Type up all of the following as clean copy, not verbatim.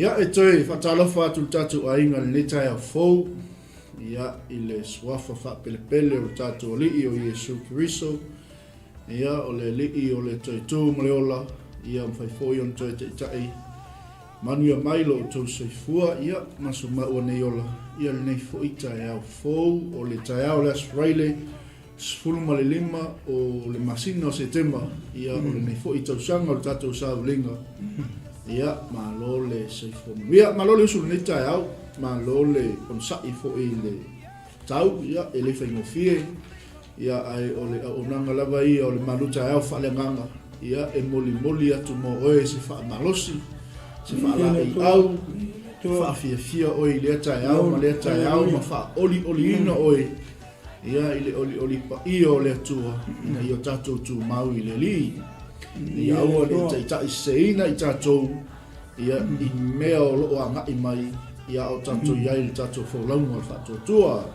Ia e toi whatalofa atu tatu ainga le taeao fou. Ia i le swafa whapelepele o tatu o lii o Iesu Kiriso. Ia o le lii o le toi tū maleola. Ia mwhaifoi on toi te itai. Manua mailo o tau soifua. Ia masu maua neola. Ia le nei fo i taeao fou o le taeao le Australia. Sfulu ma le lima o le masina o September. Ia o le nei fo i tau sanga o le tatu o saulinga. Ia malo le soifua. Ia malo le usu le taeao. Malo leonsai fo i le tau. Ia e le whaingofie. Ia ai o le aonanga lava ia o le Malū taeao faaleagaga. Ia e moli atu mo oe se whaamalosi. Se whaalai au. Whaafia oe le taeao ma le taeao ma wha oli ina oe. Ia i le oli pa ia o le atua. Ina i o tātou tū mau i le li. Ia aua le tai seina i tātou. Ia i mea o loo a ngai mai. Ia o tātou iai le tātou whaulaunga o whātua tua.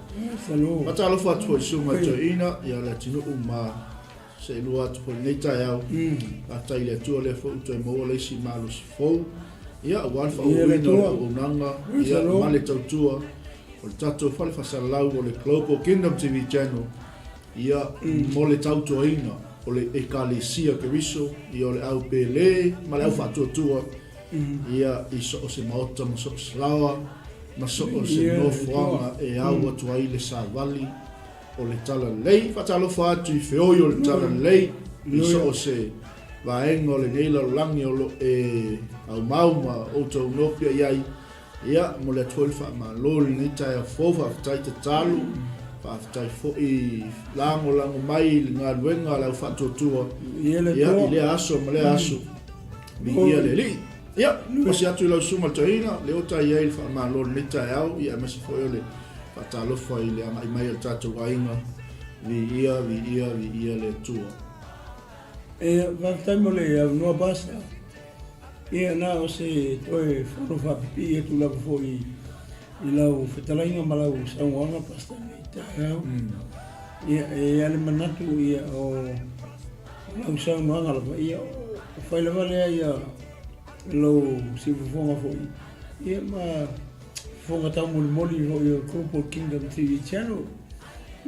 Matalofa atu i sunga i ina. Ia le tinu ma se lua atu po nei taeao. A tai le atua le fo uto e maua leisi malu si fou. Ia wan fa uina o unanga. Ia male tautua. O le tātou whale whasalau o le Global Kingdom TV channel. Ia mo le tautua ina. O le ekalesia Keriso. Ia o le au pele. Ma le au whātua tua. Ia i so o se maota ma so o se lawa. Ma so o se nofuanga e au atu ai le Sāvali. O le tala lei. Whatalofa atu i whioi o le tala lei. I so o se vaenga o le neila langi o lo e au mauma o tau nopia iai. Ia mo le atuoi whaamalo le nei taeao fou whaafitai te talu. Whaafitai fo i lango mai le ngā ruenga lau whaatotua. Ia i le aso ma le aso. Mi ia le li. Ia, pasi atu i lau suma taina, le o tai ei le whaamalo le nei taeao. Ia masi fo i le whaatalofa i le angai mai al tātou ainga. Vi ia le tua. Whaafitai mo le au noa basa. Ia na o se toe wharo whapipi e tu lava fo i lau whetalainga malau sauanga pasta nei taeao. Ia e ale manatu ia o lau sauanga lava ia o whailava lea ia lau sifufonga fo i. Ia ma fonga tau moli fo i o Global Kingdom TV channel.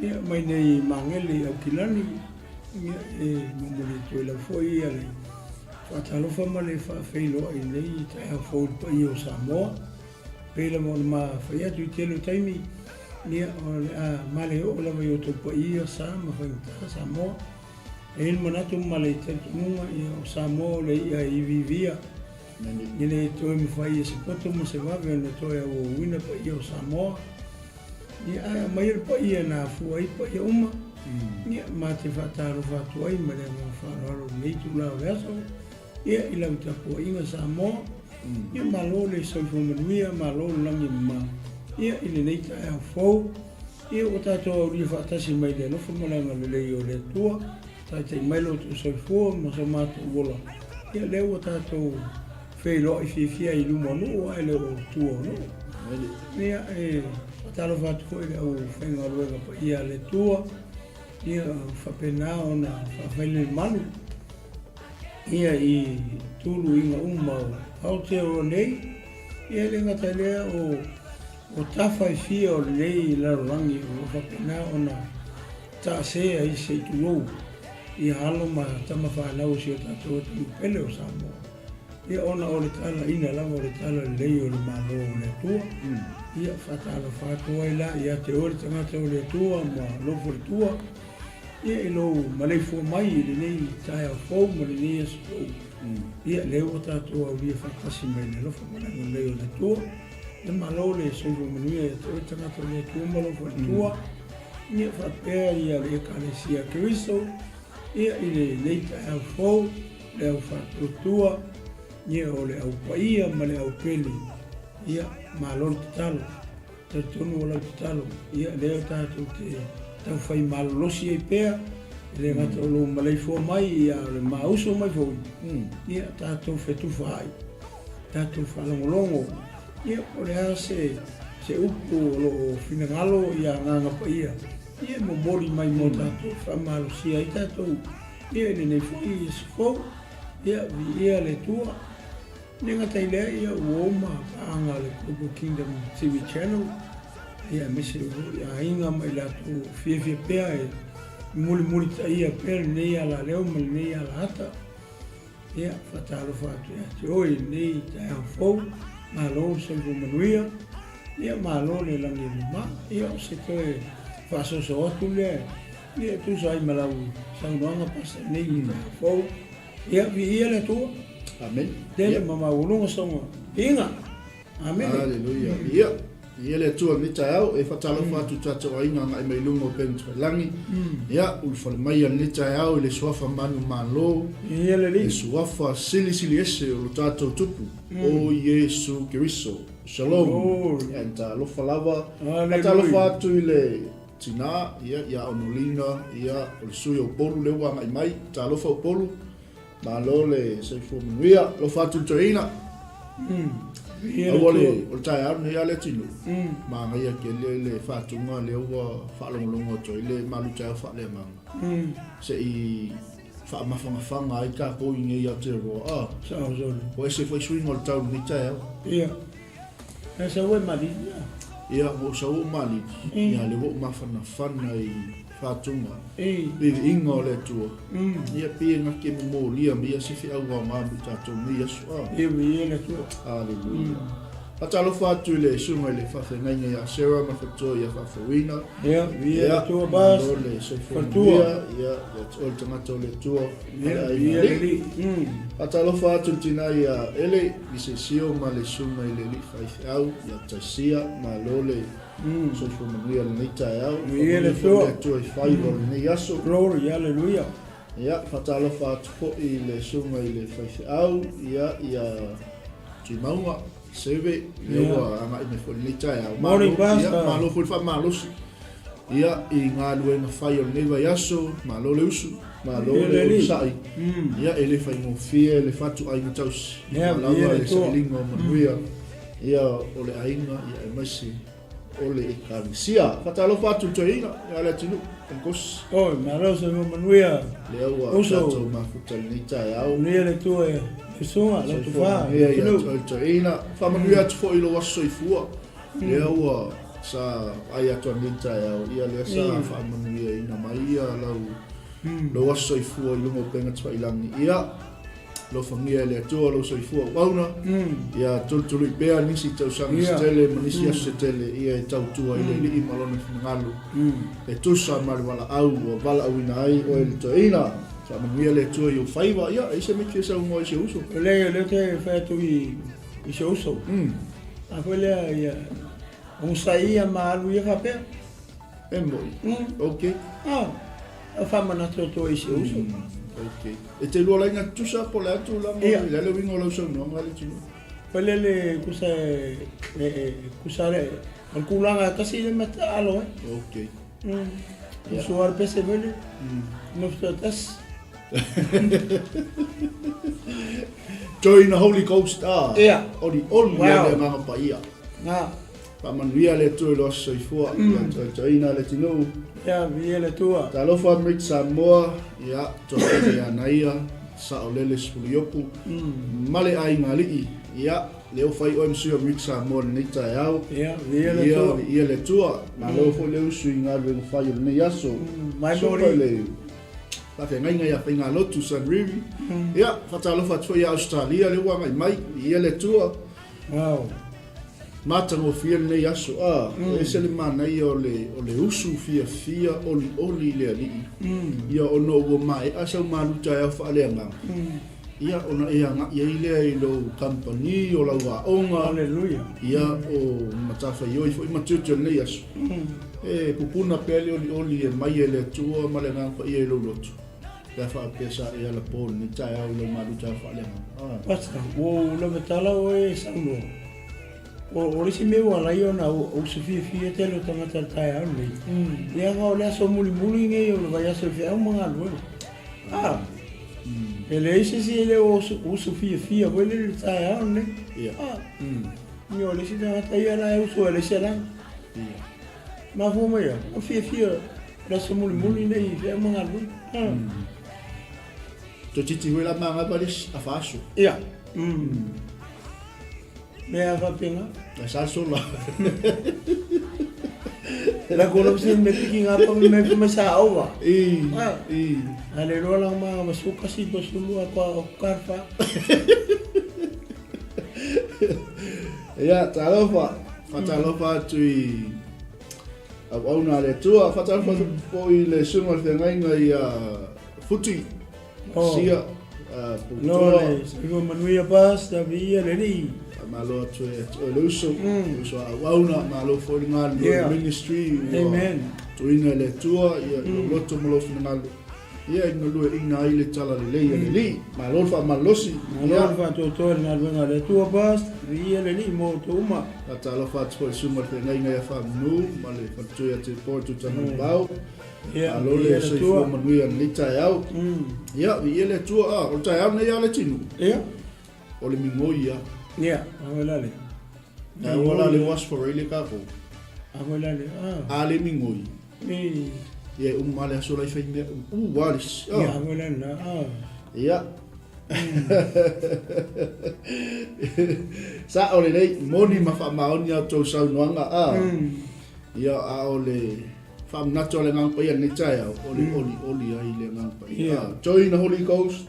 Ia mai nei mangele au kilani. Ia e moli toi lau fo i ale. Whatalofa ma le whaafeiloa i nei taeao fou pa i o Samoa. Pela mo le maa whai atu i telo taimi. Nia o le a male o lawa i o tau pa i o ma whaingata Samoa. E il manatu ma le tentunga i o Samoa le i a i vivia. Nile toi mi whai e se poto mo se wawe o le toi a o wina pa i o Samoa. Nia a mai el pa i a na fua i pa i uma. Nia ma te whatalofa atu ai ma le ma whanaro nei tu lao leaso. Ia i lau tapu inga Samoa. Ia malo le soifo manuia, malo langi ma. Ia i le nei taeao fou. Ia o tātou au ria whaatasi mai le lofa malanga le lei o le tua. Tai mailo tu soifo ma sa mātou wola. Ia leo o tātou whelo i whiawhia i luma no ai leo o tua no. Ia e whatalo whatu koe le au whainga ruenga pa ia le tua. Ia whapena o na whawhaile Malū. Ia i tulu inga o Aotearoa nei. Ia le ngata lea o tawhai fia o nei larorangi o whapena o na sēsē ai se tulou. Ia halo ma tama whanau si o tātou atu pele o Samoa. Ia ona o le tala ina lava o le tala lei o le malo o le tua. Ia whatala whatua i la. Ia te ore tangata o le tua ma lofo le tua. Ia i lo malei fua mai i le nei taeao fou ma le nei asu fou. Ia leo o tātou au ria whakasi mai le lofa malanga leo le tua. Le malo le soifo manuia e te tangata o le tua ma lofo le tua. Ia whapea ia le ekalesia Keriso. Ia i le nei taeao fou, le au whatutua. Ia o le au paia ma le au peli. Ia malo te talo. Te tonu o lau te talo. Ia leo tātou te tau whai malolosi e pēr, le ngata o lo malei fua mai, ia le mauso mai fōi. Ia tātou whetu whai, tātou whalongolongo. Ia o le a se upu o lo whinangalo ia nganga pa ia. Ia mo mori mai mo tātou whamalosi ai tātou. Ia le nei fōi i se fōu, ia vi ia le tua. Nenga tai le ia uoma paanga le Global Kingdom TV channel. Ia mese ia inga mai la tu fie pea e muli ia pea nei ala leo mal nei ala hata. Ia fatalo fatu ia te oi nei taeao fou Malū 𝚟𝚑𝚡𝗏𝗏 ia Malū le langi luma ia se koe whasoso atu le ia tu sai Malū saunoanga pasta nei taeao fou ia vi ia le tua. Amen. Dele mama ulunga songa inga. Amen. Hallelujah. Ia. Ia le tua ni taeao e fatalo fatu tato ainga ngai mai lungo pentu langi. Ia ulfal mai ni taeao le suafa manu Malū. Ia le li. Suafa sili ese o tato tupu. O Yesu Kiriso. Shalom. And lo falava. Fatalo fatu le tina ia onolina ia o sui o polu le wa mai talo fa polu. Malū le 𝚟𝚑𝚡𝗏𝗏 lo fatu toina. Awole o taeao ni ale tinu. Ma ngai ke le fatunga le wa falongo to ile malu taeao fa le mang. Se I fa mafanga ai ka ko inge ia te ro. Sa zone. O se foi swing o tau ni taeao. Ia. Esa we mali. Ia o sa o mali. Ia le wo mafana I fatunga. Bivi ingo le tua. Ia pia ngake mo lia mia sifi au wa mamu tato ni Yesu. Ia le tua. Hallelujah. Atalo fatu le sunga le whawhengainga ia Sarah ma whatoa ia whawhawina. Ia le tua bas. Le 𝚟𝚑𝚡𝗏𝗏 ia ol tangata le tua. Ia le li. Atalo fatu tina ia ele I se sio ma le sunga I le li whaiwhau ia taisia ma lole 𝚟𝚑𝚡𝗏𝗏 le nei taeao. Ia le tua. Le tua I whaiva le nei aso. Glory, hallelujah. Ia fatalo fatu po I le sunga I le whaiwhau ia tuimaunga. Seve lewa anga I me fo le taeao. Morning pastor. Malū fo fa malosi. Ia I ngā luenga whai o neva yaso, Malū le usu, Malū le usai. Ia ele whai ngofia, le fatu ainga tausi. Malawa le sailinga o manuia. Ia o le ainga, ia e maisi o le ikarisia. Fatalo fatu toina, ia le tinu, konkos. Oi, Malū se manuia. Le aua tato mafuta le taeao. Ia le tua e. Pessoa, la tu fa. Ia toina, fa manuia tu fo I lo waso I fua. Le aua sa ai atu ni taeao ia le sa fa manuia ina mai ia lo waso I fua I lungo penga twa ilangi ia lo famia le atua lo so I fua wauna ia tulu bea nisi tau sang stele manisi asetele ia tau tua ile li malona fingalu e tusa malwala au o vala awina ai o el toina sa manuia le atua yo faiva ia e se me sa un o se uso le te fa tu I se uso a quella ia un saia Malū ia fa pe okay a fa mana to I se uso okay e te lo lainga tusa po la tu la mo le wingo lo so no ngale tino quella le kusa le al kulanga kasi le mata alo okay suar pese vele no statas join the Holy Ghost oli le manga pa ia pa manuia le tu lo so I fua joina le tino ia via le tua talo fa mit Samoa ia to ia naia sa olele skuliopu male ai ngali ia leo fai o msio mit Samoa ni taeao ia via le tua ia le tua ma lo fo le usu inga le fai le yaso mai mori la fe ngai ia pinga lotu san rivi ia fatalo fa ia Australia le wa mai ia le tua wow mata no fia nei yaso ese le mana ia o le usu fia oli le ali ia ono go mai asa malu taeao faaleagaga ia ona ia nga ia ile I lo company o la Aoaoga hallelujah ia o matafa yo foi matutu nei yaso pupuna pele oli e mai ele tua malenga ko ia lo lotu ya fa pesa ia la pol ni taeao lo malu taeao faaleagaga pasta wo lo metala o sango o risi me wala yo na o sufia te lo tangata taeao nei ia ga le so muli nge yo lo vai so fia manga lo ele isi si le o sufia o le taeao nei yo le si tangata ia na o so le sera ma fu me ya o fia la so muli nei fia manga lo to titi wela manga pa les afaso ia Mea whapinga. Na sasola. La kono sin me piki nga pa me sa awa. I. Ale ro lang mga masuka si sumu ako o karfa. Ia, talofa. Fatalofa tui Aoaoga le tua, fatalofa po I le sunga te ngainga I futi. Sia no le sigo manuia pas da via le ni. Malū atu e le uso Aoaoga Malū fo I ngā ministry. Amen. Tuina le tua, ia loto malofi ngalu. Ia ina lue ina ai le tala le leia le li. Malū fa malosi. Malū fa tō na luenga le tua pas, via le ni mo tō uma. Tala fa tō suma te ngainga ia fa mnu, ma le fatui atu portu tanu bau. Malū le se fua manuia ni taeao. Ia, ia le tua, o taeao nei ia le tinu. Ia. O le mingoi ia. Ia, awelale. Awelale was for really kako. Awelale, Ale mingoi. Mi. Ia umale aso lai fai mea. Walis. Ia, awelale, Ia. Sa ole nei moni ma fa maoni au tau sau noanga Ia a ole fa mnato le ngang pai ni taeao. Oli ai le ngang pai. Join the Holy Ghost.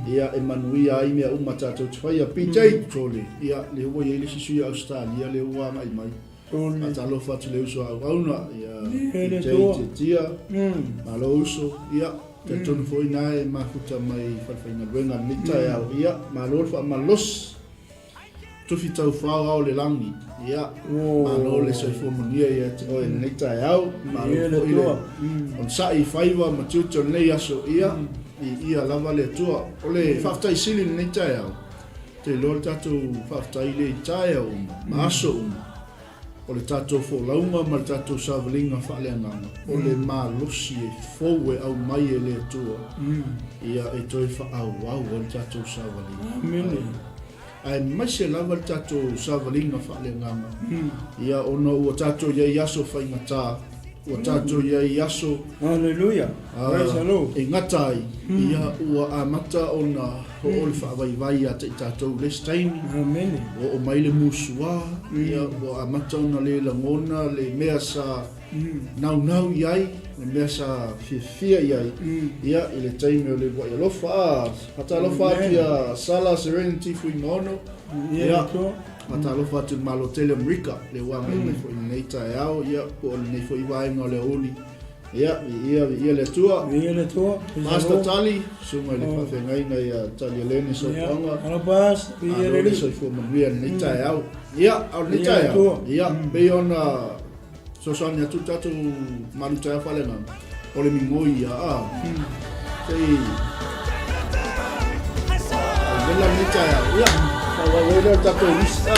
Ia e manuia ai mea umata tau tawhai a PJ tole. Ia le hua i le sisui Australia le hua mai mai. Atalo fatu le uso Aoaoga. Ia PJ te tia. Malo uso. Ia te tonu foi nae mafuta mai whawhainga ruenga ni taeao. Ia malo fa malos. Tufi tau whao au le langi. Ia malo le soifo munia ia te oe ni taeao. Malo fo ile. On sai whaiwa matuto nei aso. Ia. Ia lava le tua o le whaftai sili nei taeao. Te lor tatou whaftai le taeao maaso o le tatou wholaunga ma le tatou savalinga whaaleagaga. O le malosi e fou e au mai e le tua. Ia e toi whaauau o le tatou savalinga. Ai mai se lava le tatou savalinga whaaleagaga. Ia ono ua tatou iai aso whaingatā. O tatou iai aso. Hallelujah. Praise the Lord. E ngatai. Ia ua amata o na o le whaavaivai a te tatou les taimi. Amen. O mai le musua. Ia ua amata o na le langona, le mea sa nau iai, le mea sa fia iai. Ia i le taimi o le wai alofa. Hata alofa atu a Sala Serenity fui maono. Ia. Mata alofa atu malo tele Amerika. Le wa mai fo nei taeao. Ia po nei fo iwainga o le oli. Ia le tua. Ia le tua. Master Tali. Sunga le whawhengainga ia Tali Eleni Sopanga. Alabas. Ia le li. Soi fo manuia nei taeao. Ia, au nei taeao. Ia, bei ona sosani atu tatu malu taeao whalenga. O le mingoi ia. Sei. Vela nei taeao. Ia. Wawena tato wisa.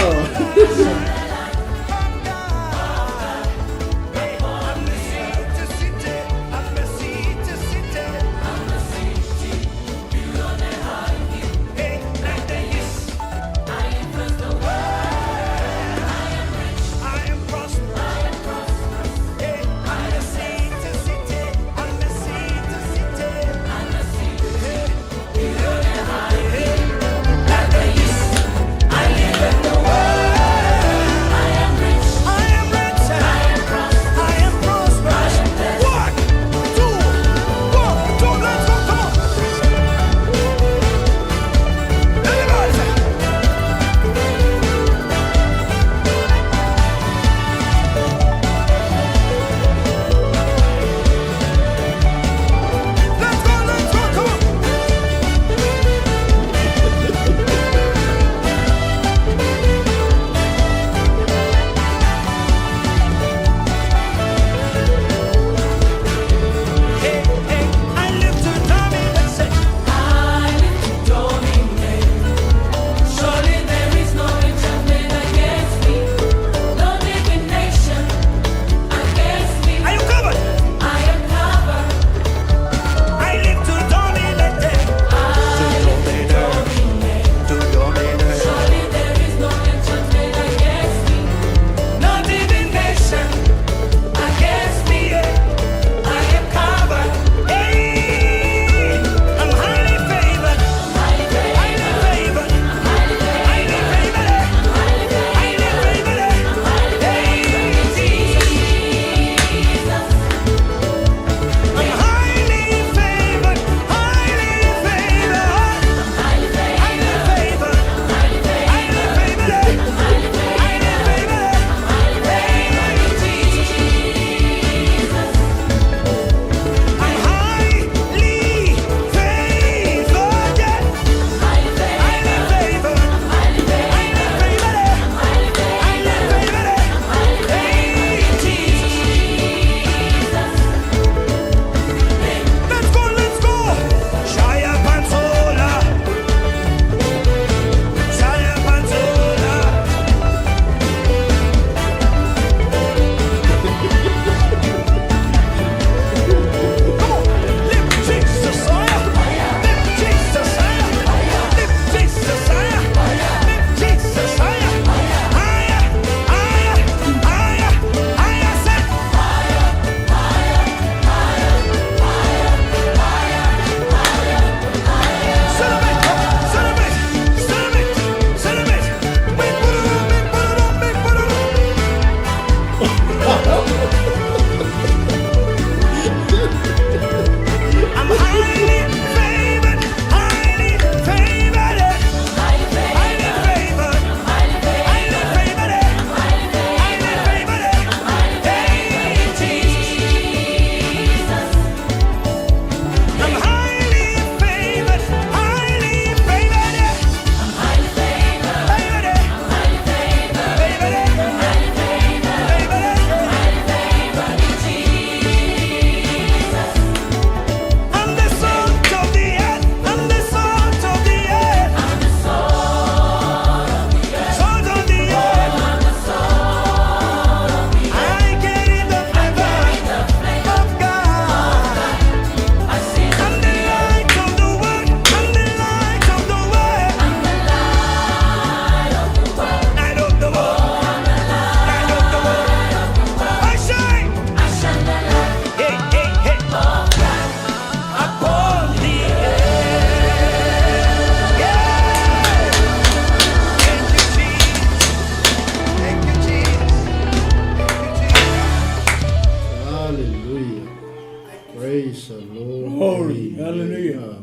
Hallelujah.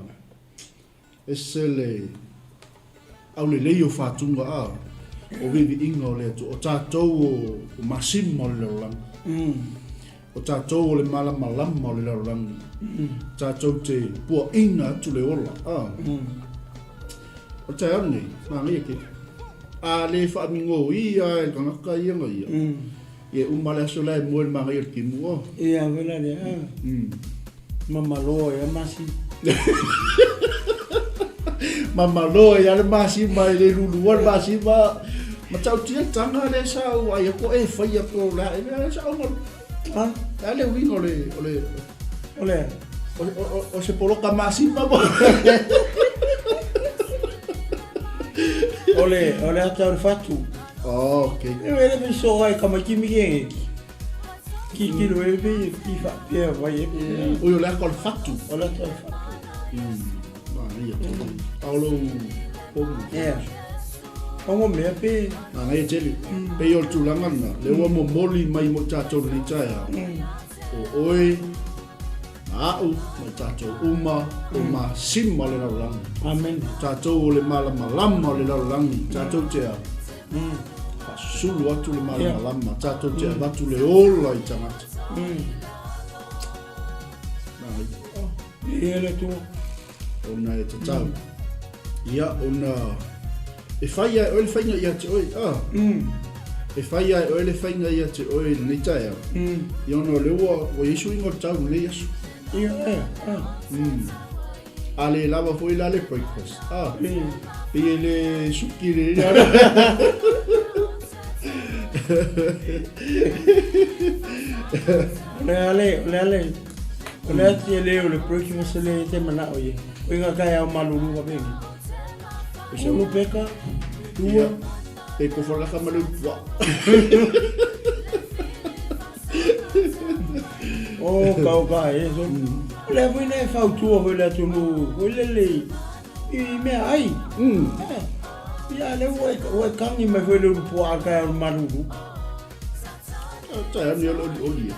Esele au le leo whātunga a o vivi inga o le atu o tātou o masima o le laurangi o tātou o le malama o le laurangi tātou te pua inga atu le ola o tai ane nāngia ke a le whaamingo ia e kangaka ia nga ia e umale aso lai mua le mga ia ki mua ia vela le mamalo e masi Malū e ale masi mai le luluan masi ma tau tia tanga le sa ai ko e fai ko la e sa o ale wingo o se poloka masi ma ole ata fatu okay ele me so ai kama kimi ki lo e be ki fa pe vai o yo la ko fatu ole ata fatu Paulo Ongo mea pe ngai tele pe yo tulanga na le wa mo moli mai mo tato ni taia o oi au mo tato uma sim le la lang amen tato le mala le la lang tato te sulu atu le mala tato te batu le ola I tangata ele tu ona e te tau ia ona e whai ai oe whainga ia te oe e whai ai oe le whainga ia te oe ni tae i ona le ua o isu ingo tau le yasu ia a le lava foi la le breakfast e le suki le le Olha te leo le breakfast le te mana oye. Oinga kai au Malū wa bengi. O se no peka tua e ko fora ka Malū wa. O ka so. Le voi ne fa tua voi la tu no. Le I me ai. Ya le voi kangi me voi le po ka au Malū. Ta ni oli.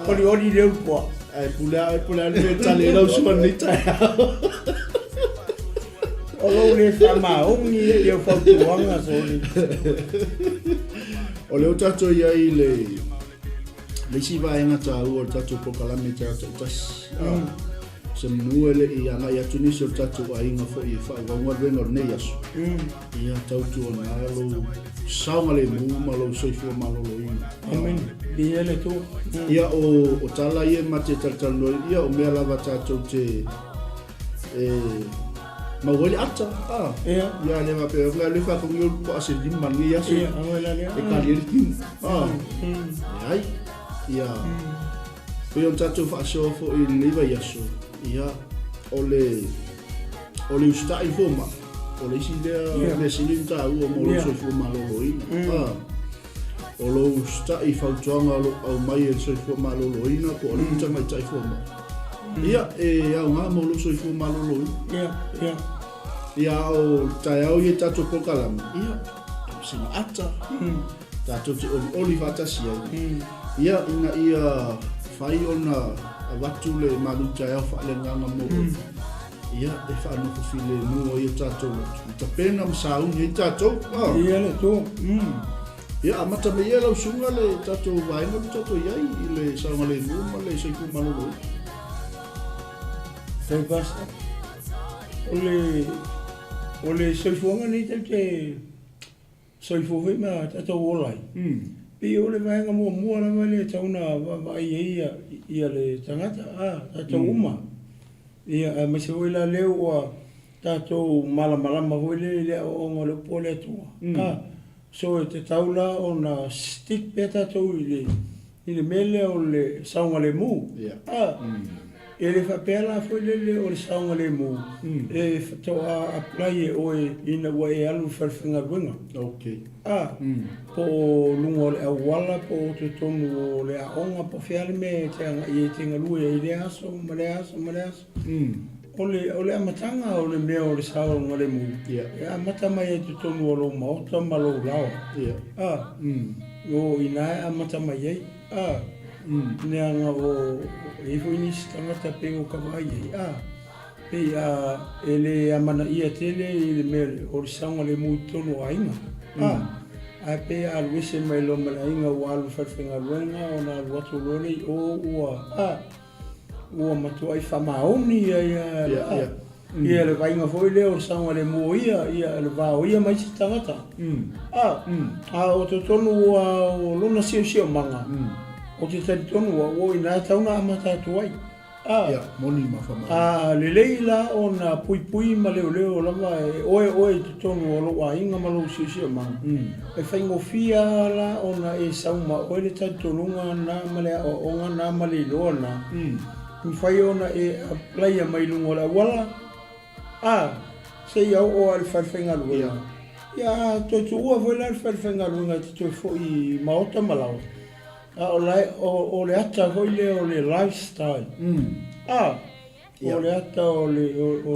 Oli le po. Ai pula le tale la suan ni taeao. O le fama o ni e fa tuanga so ni. O le tato ia I le si vai nga tau o tato pokalame tato tas. Se nuele I anga ia tuni so tato ai nga fo I fa wa vengo nei aso. Ia tau tu ona lo saunga le mu malo soifo malo lo ina. Amen. Biele tu. Ia o tala ia mate tatalo ia o mea lava tato te mawele ata ia le va pe le fa con yo po ase di mani ya so e ka le tim ai ia pe on tato fa so fo I leva ya so ia ole usta I forma ole si le silinta u mo lo so forma lo ina o lo sta I fautuanga au mai e soi fua maloloina po o le utanga I tai fua ia e au ngā mo lo soi fua maloloina ia o taeao I tato pokalami ia sina ata tato te oli fatasi ia ina ia fai ona watu le malu taeao faaleagaga mo ia e whaanoko file mua I tato ta pena msauni I tato ia le tu ia amata me ia lau sunga le tato vainga le tato iai I le saunga le mua le saiku malolo Sai basta ole soifuanga ni te soifuwe ma tato olai Pe ole vainga mua na vale tauna vai ia le tangata tato uma ia me se oila leo tato malama hole le o ngole pole tua so te taula ona stick peta to ile mele o le saunga le mu ele fa pela foi le o le saunga le mu e to apply o ina way alu farfinga runga okay po lungo le wala po te tonu le onga po fiale me te ngalu e le aso male ole amatanga ole me ole sao ngale mu amata mai te tonu o lo mauta malo lao o ina amata mai ne anga o e foi ni stanga te pego ka mai ele amana ia tele ile me o sanga le mutono ainga a pe a wise mai lo malainga wa lu farfenga luenga ona watu lole o ua matua I famaoni ia le vainga foi le o sanga le mo ia le vao ia mai tangata o te tonu o lona sio manga o te tonu o ina tauna amata tuai moni mafama le leila ona pui ma leo lava oe te tonu o lo ainga Malū sio manga e faingo fia la ona e sauma o le tatonunga na male o nga na male lona fai ona e playa mai lungo la wala sei o al farfenga luenga ia to ua foi la farfenga luenga te foi maota malau o le ata foi o le lifestyle o le ata o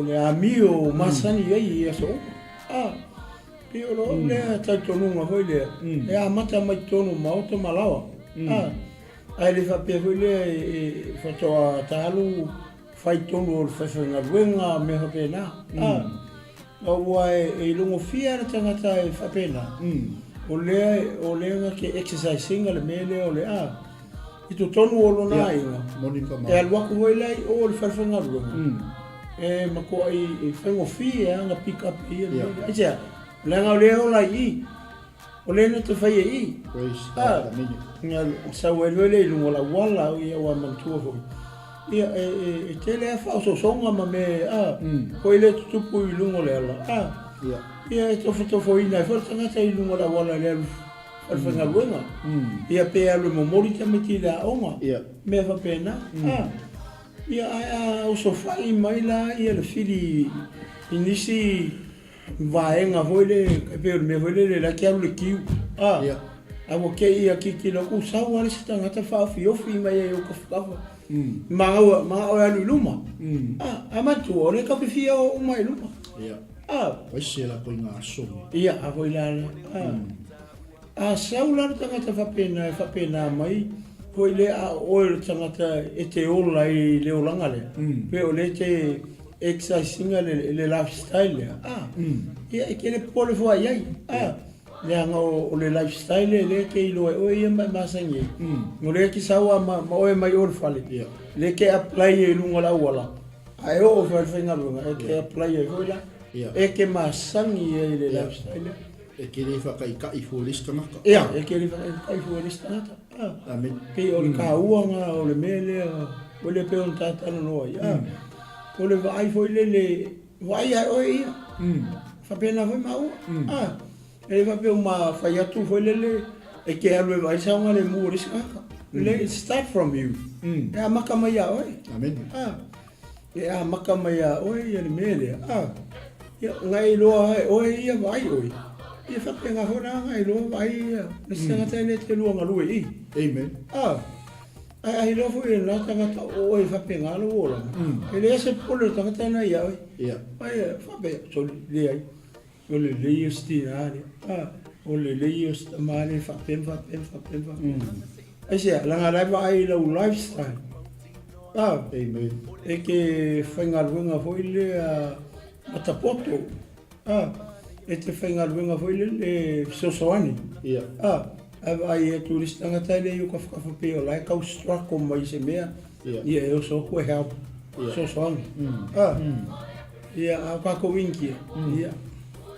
le amio masani ia so pe o le ata tonunga foi le e amata mai tonu maota malawa ai le fa pe foi le foto talu fai tonu o farfenga luenga me ha pena o e lungo fia tangata e fa pena o le ke exercising le mele o le I to tonu o lona inga e al waku hoi lai o le farfenga luenga e mako ai whengo fia nga pick up ia le aia langa o leo lai o le na te whai e nga sau e lue le lungo la wala o ia wa mantua hoi ia e tele a whao songa ma me hoi le tutupu I lungo le ala ia e tofo ina e whaatangata I lungo la wala le farfenga luenga ia pe alu momori tamiti la onga me fa pena ia o sofai mai la ia le fili inisi vaenga hoile pe me hoile la kia le kiu a mo ke ia ki lo ku sa wala stanga ta fa fi mai o kafa ma o alu luma amatu o le ka fi o mai luma vai ser la coinga so ia a hoila saula tangata fa pena mai foi le a oil tangata e te ola I le olanga le pe o le te exercising le lifestyle ia e ke le pole fo ai le anga o le lifestyle le ke ilo o ia masangi no le ki sawa ma o mai or fale le ke apply e lunga la wala ai o fa finga lunga e ke apply e hoila e ke masangi le lifestyle e ke le whakaika I fuolista ngaka e ke le whakaika I fuolista ngaka amen pe o le kauanga o le mele o le pe on tatana noa o le vai foi le vai ai o ia fa pena foi mau e va pe uma fai atu foi le e ke alu vai sa nga le muoris ngaka le start from you e a maka mai a oi amen e a maka mai a oi le mele ngai loa oi ia vai oi ia fa penga hora ngai loa vai na sanga tele te luanga lui amen ai lo foi na tanga oi fa penga lo ola ele se polo tanga tana ia oi ai fa be so le ai o le le stirare o le le stamare fa pen ai se la ngala vai lo lifestyle amen e ke whainga ruenga foi le matapoto e te whainga ruenga foi le sosoani ai e turistanga tale i o ka whakape o lai kau strako mai se mea ia e o so koe help sosoani ia a kako winkia ia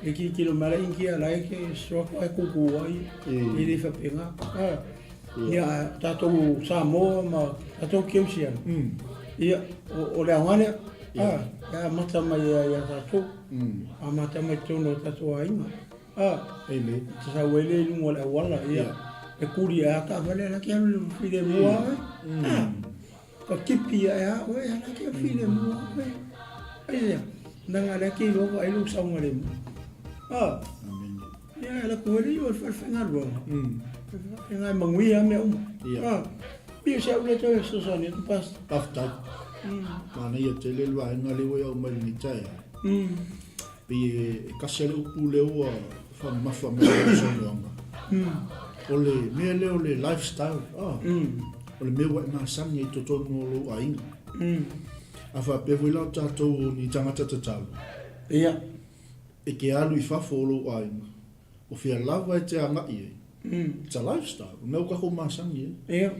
e ki kilo mara inkia lai ke strako e kuku ai i le whapenga ia tatou Samoa ma tatou Kiusian ia o le angane ia mata mai ia tatou a mata mai tono tatou ainga amen sa wele lungo le wala ia e kuri a ka vale la ke alu file mua ka kipi a o ia la ke file mua ia nanga la ke lo ai lu sa ngale amen ia la ko le yo fa fenga ro ngai manguia me pio se ule to so so ni pas afta mana ia te le wa ngale o mai ni tai bi kasele upule o fa mafa me so longa ole me le ole lifestyle ole me wa ma sangi to to no lo ainga Afa pe fui lau tātou ni tangata tatalu. Ia. E ke alu I whafolo ainga. O whia lawa e te angai e. It's a lifestyle. Meu kako masangi e. Ia.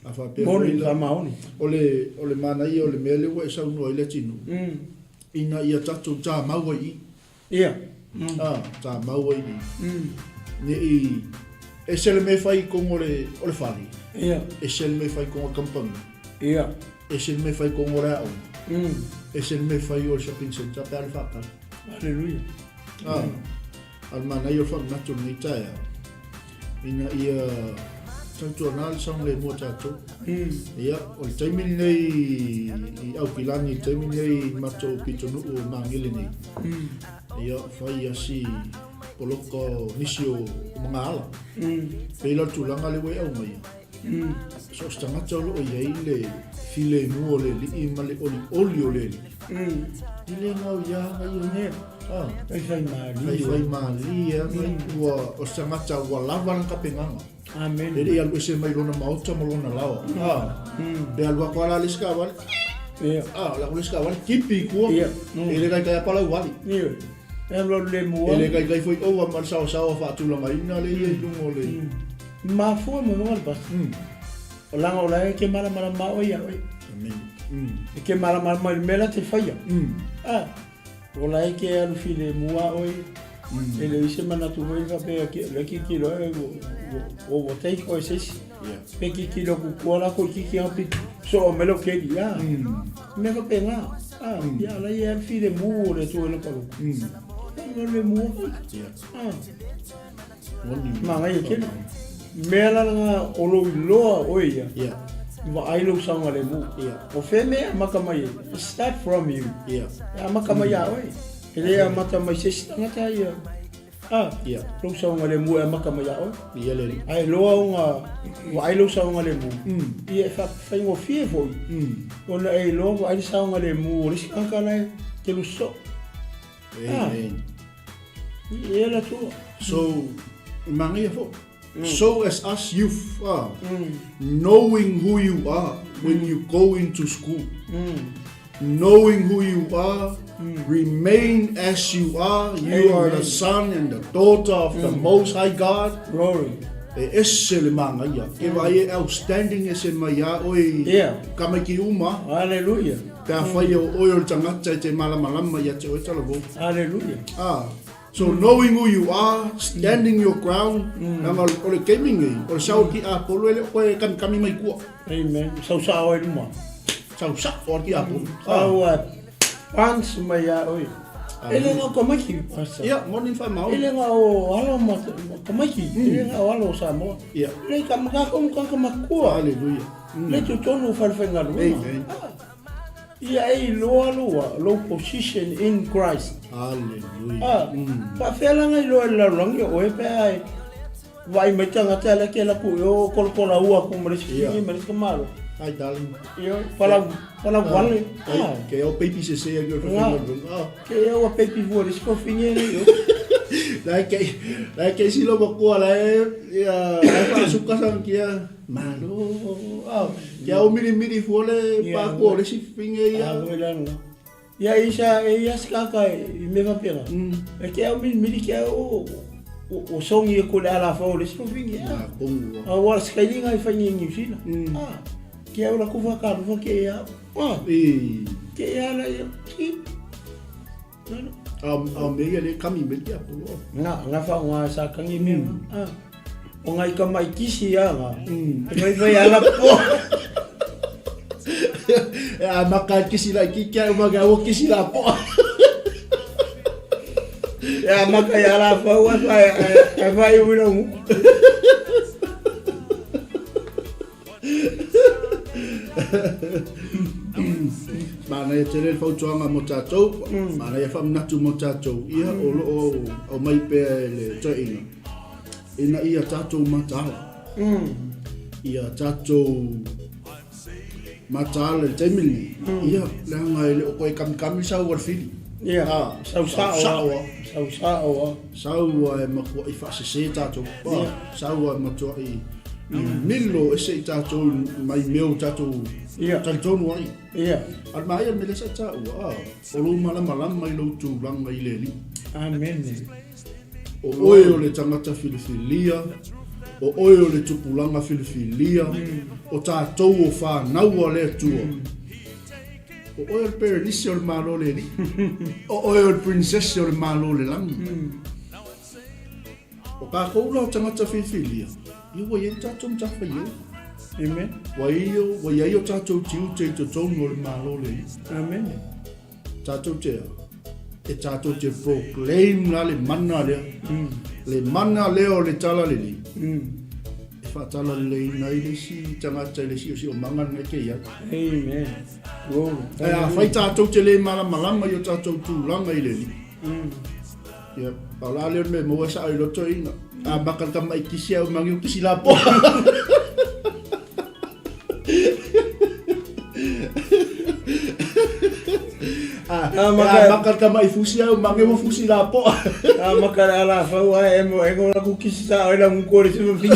Afa pe Moni la maoni. Ole mana I ole mele wa e sau no ile tinu. Ina ia tātou tā maua I. Ia. Tā maua I. Ne I e sele me fai kong ole whali. Ia. E sele me fai kong o kampanga. Ia. E sele me fai kong o rao. E sele me fai o shopping center pe ale whakal. Hallelujah. Al mana I o whanatu ni taeao. Ina ia tātou anal sang le mua tātou. Ia, o le taimini nei I au pilani, taimini nei mato pitonu o mangili nei. Ia, whai asi poloko nisi o mga ala. Peila tulanga le wei au mai. So stangata o lo iai le file mua le li ma le oli o le li. Ile ngau ia ngai o nea. Fai mali ia ngai ua o stangata ua lava ng kapenganga. Amen. Ele ia luese mai lona mauta ma lona lawa. Pe alua kwa la liska wale. La liska wale kipi kua. Ele kai apala wali. Elo le mua. Ele kai foi o mal sao fa tulanga ina le ia lungo le. Ma fu mo no pas. O langa o la ke mala ma o ia. Amen. Ke mala ma mela te faia. O la ke al file mua o. Ele ise mana tu mo ka pe le ki lo o te ko sēsē. Pe ki lo ku la ko ki api so me lo ke dia. Me ka pe nga. Ya la ia al file mu le to le ko. Le mua. Ma ngai ke. Mela nga olo loa o ia. Wa ai lo sanga le mu. O fe me makamai. Start from you. Ya makamai ya oi. Ele mata mai sēsē ngata ia. Lo sanga le mu makamai ya oi. Ia le. Ai loa nga wa ai lo sanga le mu. Ia fa ngo fie foi. Ona ai lo ai sanga le mu. Ris kankana ke lo so. Amen. Ia tu. So mangia fo. So as us youth are knowing who you are when you go into school, knowing who you are, remain as you are. You are the son and the daughter of the Most High God. Glory. Esele mangia. Ke vai outstanding ese maya oi. Kamaki uma. Hallelujah. Ta fai o oil tangata te malamalama ya te oitalabo. Hallelujah. So knowing who you are, standing your ground, nanga ole gaming e, ole sao ki a polo ele koe kami mai kua. Amen. Sau oi luma. Sau o ki a polo. Sau pants mai a oi. Ele nga komaki pasa. Ia, morning fai mau. Ele nga o alo komaki. Ele nga o alo sa mo. Ia. Le kamaka makua. Hallelujah. Le tu tonu falfenga luma. Amen. Ia ei low position in Christ. Hallelujah. Pa fela ngai lo la longi o e pe ai. Vai me tanga tela ke la ku yo kolkola ua ku mresi me kamalo. Hi darling. Yo pala wale. Ke o baby sēsē yo ke o baby vo ris ko finye yo. Lai ke silo bakua lai ya pa suka sang kia. Malū. Kia o miri fole pa ko le si finge ya. Ya isa skaka me va pera. Kia o miri kia o songi e ko la fa o le si finge. Wa skailinga i fa ni sila. Kia o la ku va ka vo ke ya. Ke ya la ya. Mega le kami me kia polo. Nga fa nga sa kangi me. O ngai ka mai kisi ya nga. Vai ala po. Maka kisi la ki kia maga o kisi la po. Maka ya la po wa vai uno. Mana ya tere fau tuanga mo tātou, mana ya wham natu mo tātou, ia o mai pe le tainga. Ina ia tātou matala. Ia tātou matala le taimini. Ia leanga ele o koe kami sau warfili. Ia, sau. Sau e makua i whasese tātou. Sau e matua i Milo ese i tātou mai meo tātou talitonu ai. At mai al mele sa tāu o lo malama i lo tūlanga i le li. Amen. O oe o le tangata filifilia, o oe o le tupulanga filifilia, o tātou o whānaua le atua. O oe o le perenisi o le malo le li, o oe o le princesi o le malo le langi. O ka koula o tangata filifilia, i wa ien tātou mtafa iu. Amen. Wa iai o tātou tiu te tonu o le malo le li. Amen. Tātou tea. E tātou te proclaim la le mana lea. Le mana lea o le tala le li. E whaatala le nai le si tangata le si o si o manga nei ke ia. Amen. E a whai tātou te le malama i o tātou tūlanga i le li. Ia, pala leo me mua sa ai loto ina. A bakal ka mai kisi au mangi o kisi lapo. Makar ka mai fusi au mange mo fusi lapo. Makar ala fau ai mo e ko ku kisi sa ai la un kore se fi.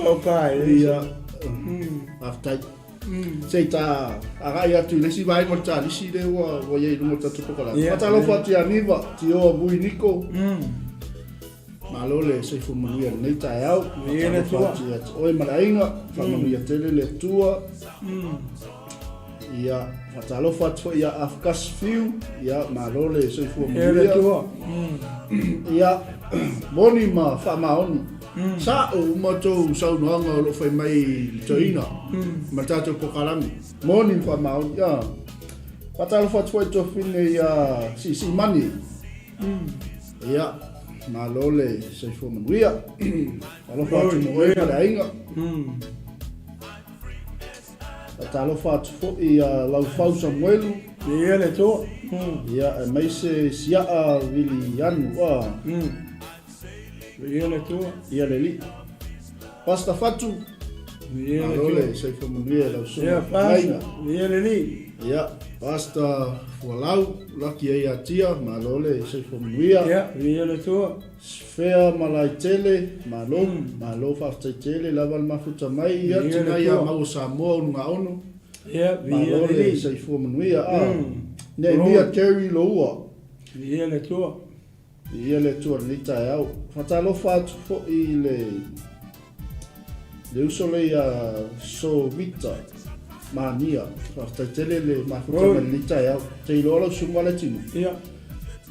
Okay. Ia. After sei ta aga ia tu le si vai mo ta li si le wa ye no ta tu ko la. Pata lo fati aniva ti o bui niko. Malū le sei fu manuia nei taeao. Ele tua. Oi marainga, fa manuia tele le tua. Ia fatalo fat fo ia afkas fiu, ia malū le sei fu manuia. Ele tua. Ia moni ma fa maoni. Sa o moto sa no nga lo fai mai toina. Ma tato ko kalami. Moni fa maoni ia. Fatalo fat fo to fine ia si mani. Ia Malū le sei fu manuia. Alo fatu mo e le ainga. Talo fatu fo i lau fau Samuelu. Ia le to. Ia e mai se siaa vili anu. Ia le to. Ia le li. Pasta fatu. Malū le sei fu manuia lau suma. Ia pasta. Ia le li. Ia pasta fualau. Laki e atia. Malū le sei fu manuia. Ia le to. Sfea malai tele, Malū whaftai tele, lawa mafuta mai, ia tina ia mau Samoa unga ono. Malū le sei fua manuia, ne mia Kerry lo ua. Ia le tua. Ia le tua ni taeao. Whatalo whatu fo i le uso le ia 𝚟𝚒𝚍𝚎, mania, whaftai tele le mafuta mai ni taeao. Te ilola sumwa le tinu. Ia.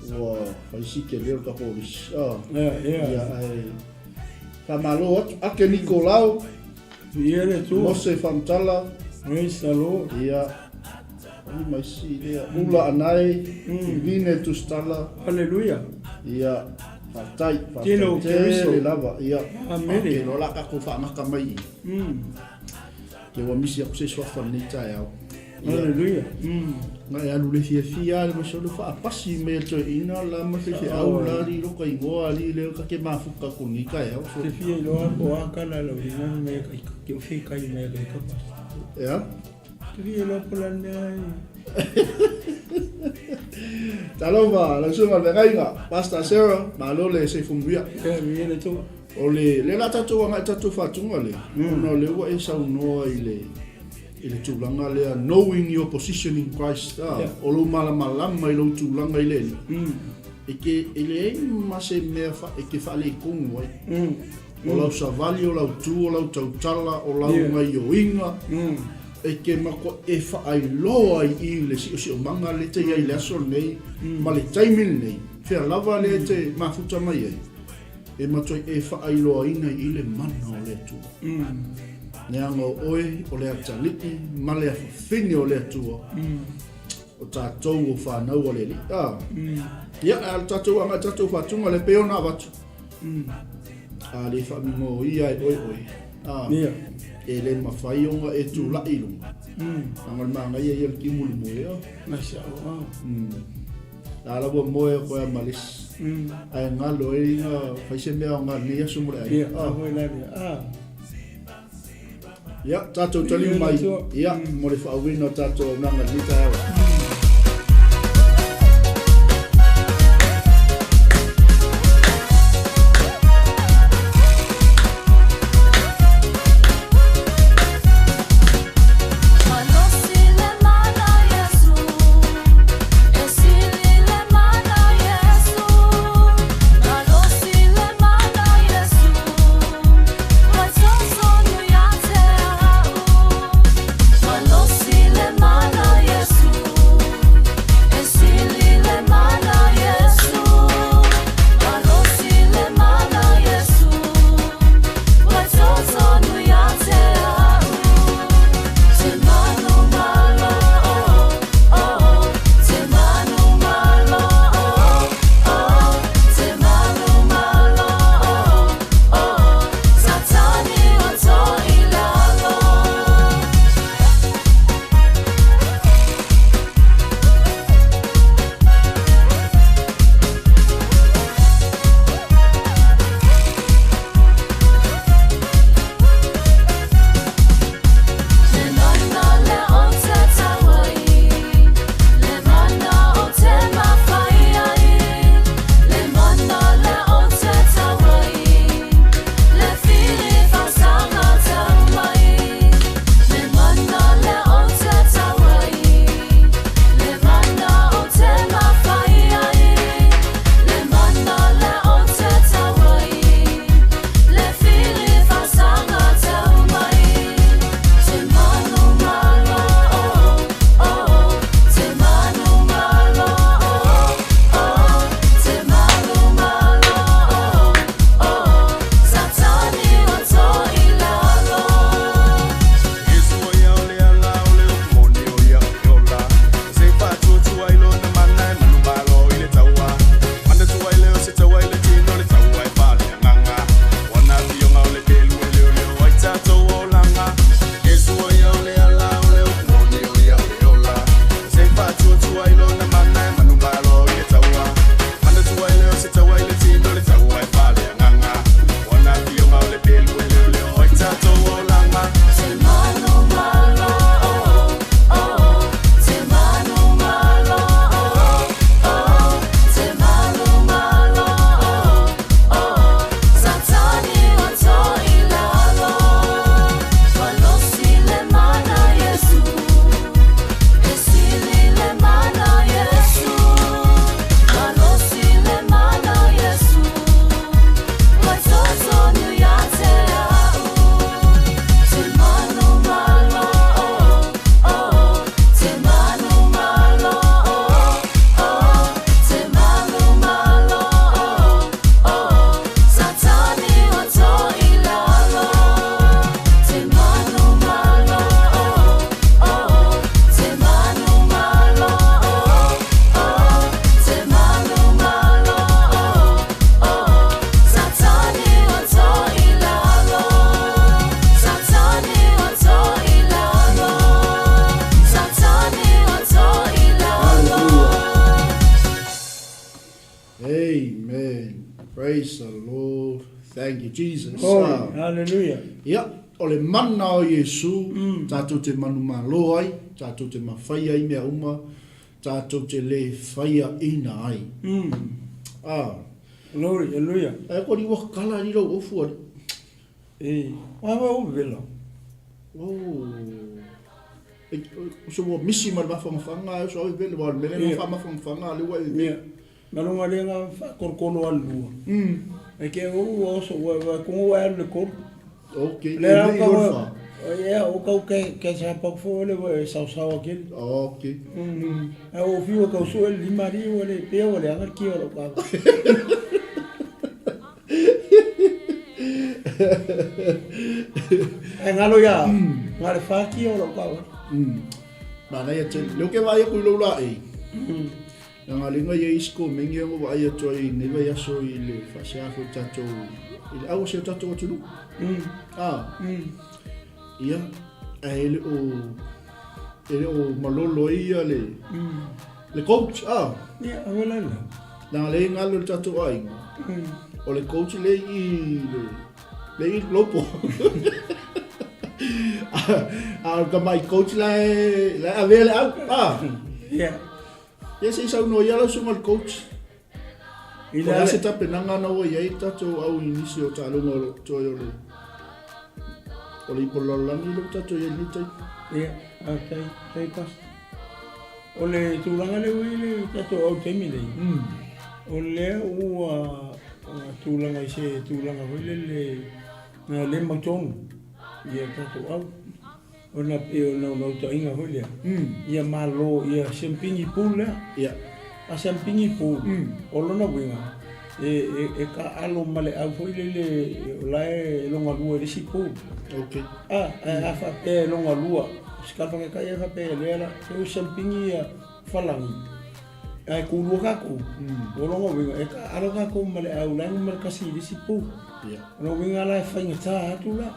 Wa faisi ke leo ka holis. Ia. Ka Malū ake Nicolau. Ia le tu. Mose famtala. Praise the Lord. Ia. Ai mai si lea. Ula anai. Vine tustala. Hallelujah. Ia. Fatai. Tino keriso. Le lava. Ia. Amen. Ke lola ka ko whamaka mai. Ke wa misi aku se swafa ni taeao. Hallelujah. Ngai alu le fia le masolo fa apasi me to ina la ma se au la ri lo kai go ali le ka ke mafuka ko ni kai au so Se fia lo ko aka la lo ina me ka ke fe kai me ka pa. ya Se fia lo pola nei. talova la suma le gainga pasta Sarah Malū le se fumia Ia le to. o le la tatu nga tatu fatunga le no le wa e sa no ile tūlanga lea knowing your position in Christ. O lo malama i lo tūlanga i le. Eke ele e ma se mea eke whale i kongu ai. O lau savali, o lau tū, o lau tautala, o lau ngai o inga. Eke mako e whaai loa i le si o manga le te iai le aso nei, ma le taimini nei. Whea lava le te mafuta mai ai. E matoi e whaai loa ina i le mana o le tū. Neanga oe o le ataliki, ma le awhawhine o le atua. O tātou o whanau o le li. Ia, tātou anga tātou whatunga le peona watu. A le whamingo ia e oe. E le mawhai onga e tū la ilunga. Angal maanga ia ia ki mulu moe. Masha Allah. Ala wa moe koe a malis. Ai ngalo e inga whaise mea o ngā nia sumure ai. Ia, ahoi laria. Ia, tātou tali mai. Ia, mo le whaawina tātou nanga ni taeao. Praise the Lord. Thank you, Jesus. Oh, hallelujah. Ia, o le mana o Iesu, tātou te manu malo ai, tātou te mawhaia i mea uma, tātou te le whaia ina ai. Glory, hallelujah. E kori waka kala ni rau ofu ari. Wawa o vela. So wa misi mar mawhangwhanga, so au vele wa mele na mawhangwhanga, le wa i vele. Malunga renga whakorkolo alua. E ke o so wa kongo wa le kor. Okay. Le ra ka o kau ke sa pak fo le wa sa akil. Okay. E o fiu ka so le mari o le pe o le anga ki o ka. E ngalo ya. Ngale fa ki o ka. Mana ya te lo ke vai ku lo la e. Nga linga ye isko mengi ngo va ya toi ni va ya so i le fa sa fo tato. Il au se tato tu. Ia ele o malolo ia le coach Ia wala la. na le ngalo tato ai. O le coach le i lopo. Ka mai coach la avele Ia. Yes, isa no ia la sunga coach. Ila Ila se tape nanga na o ia tato au inisio talo no toyo le. O le polo langi le tato ia ni tai. Ia, okay, sei pas. O le tulanga le wile tato au temi le. O le tulanga se tulanga wile le matonu. Ia tato au. Ona pe no to inga holia. Ia malo ia sempingi pula. Ia. A sempingi pu. O lona winga. E ka alo male au foi le lae longa lua le sipu. Okay. A fa pe longa lua. Skapa ka ia fa pe le la. O sempingi ia falangi. Ai ku lu ka ku. O longa winga e ka alo ka ku male au la male kasi le sipu. Ia. No winga la fa ngata atu la.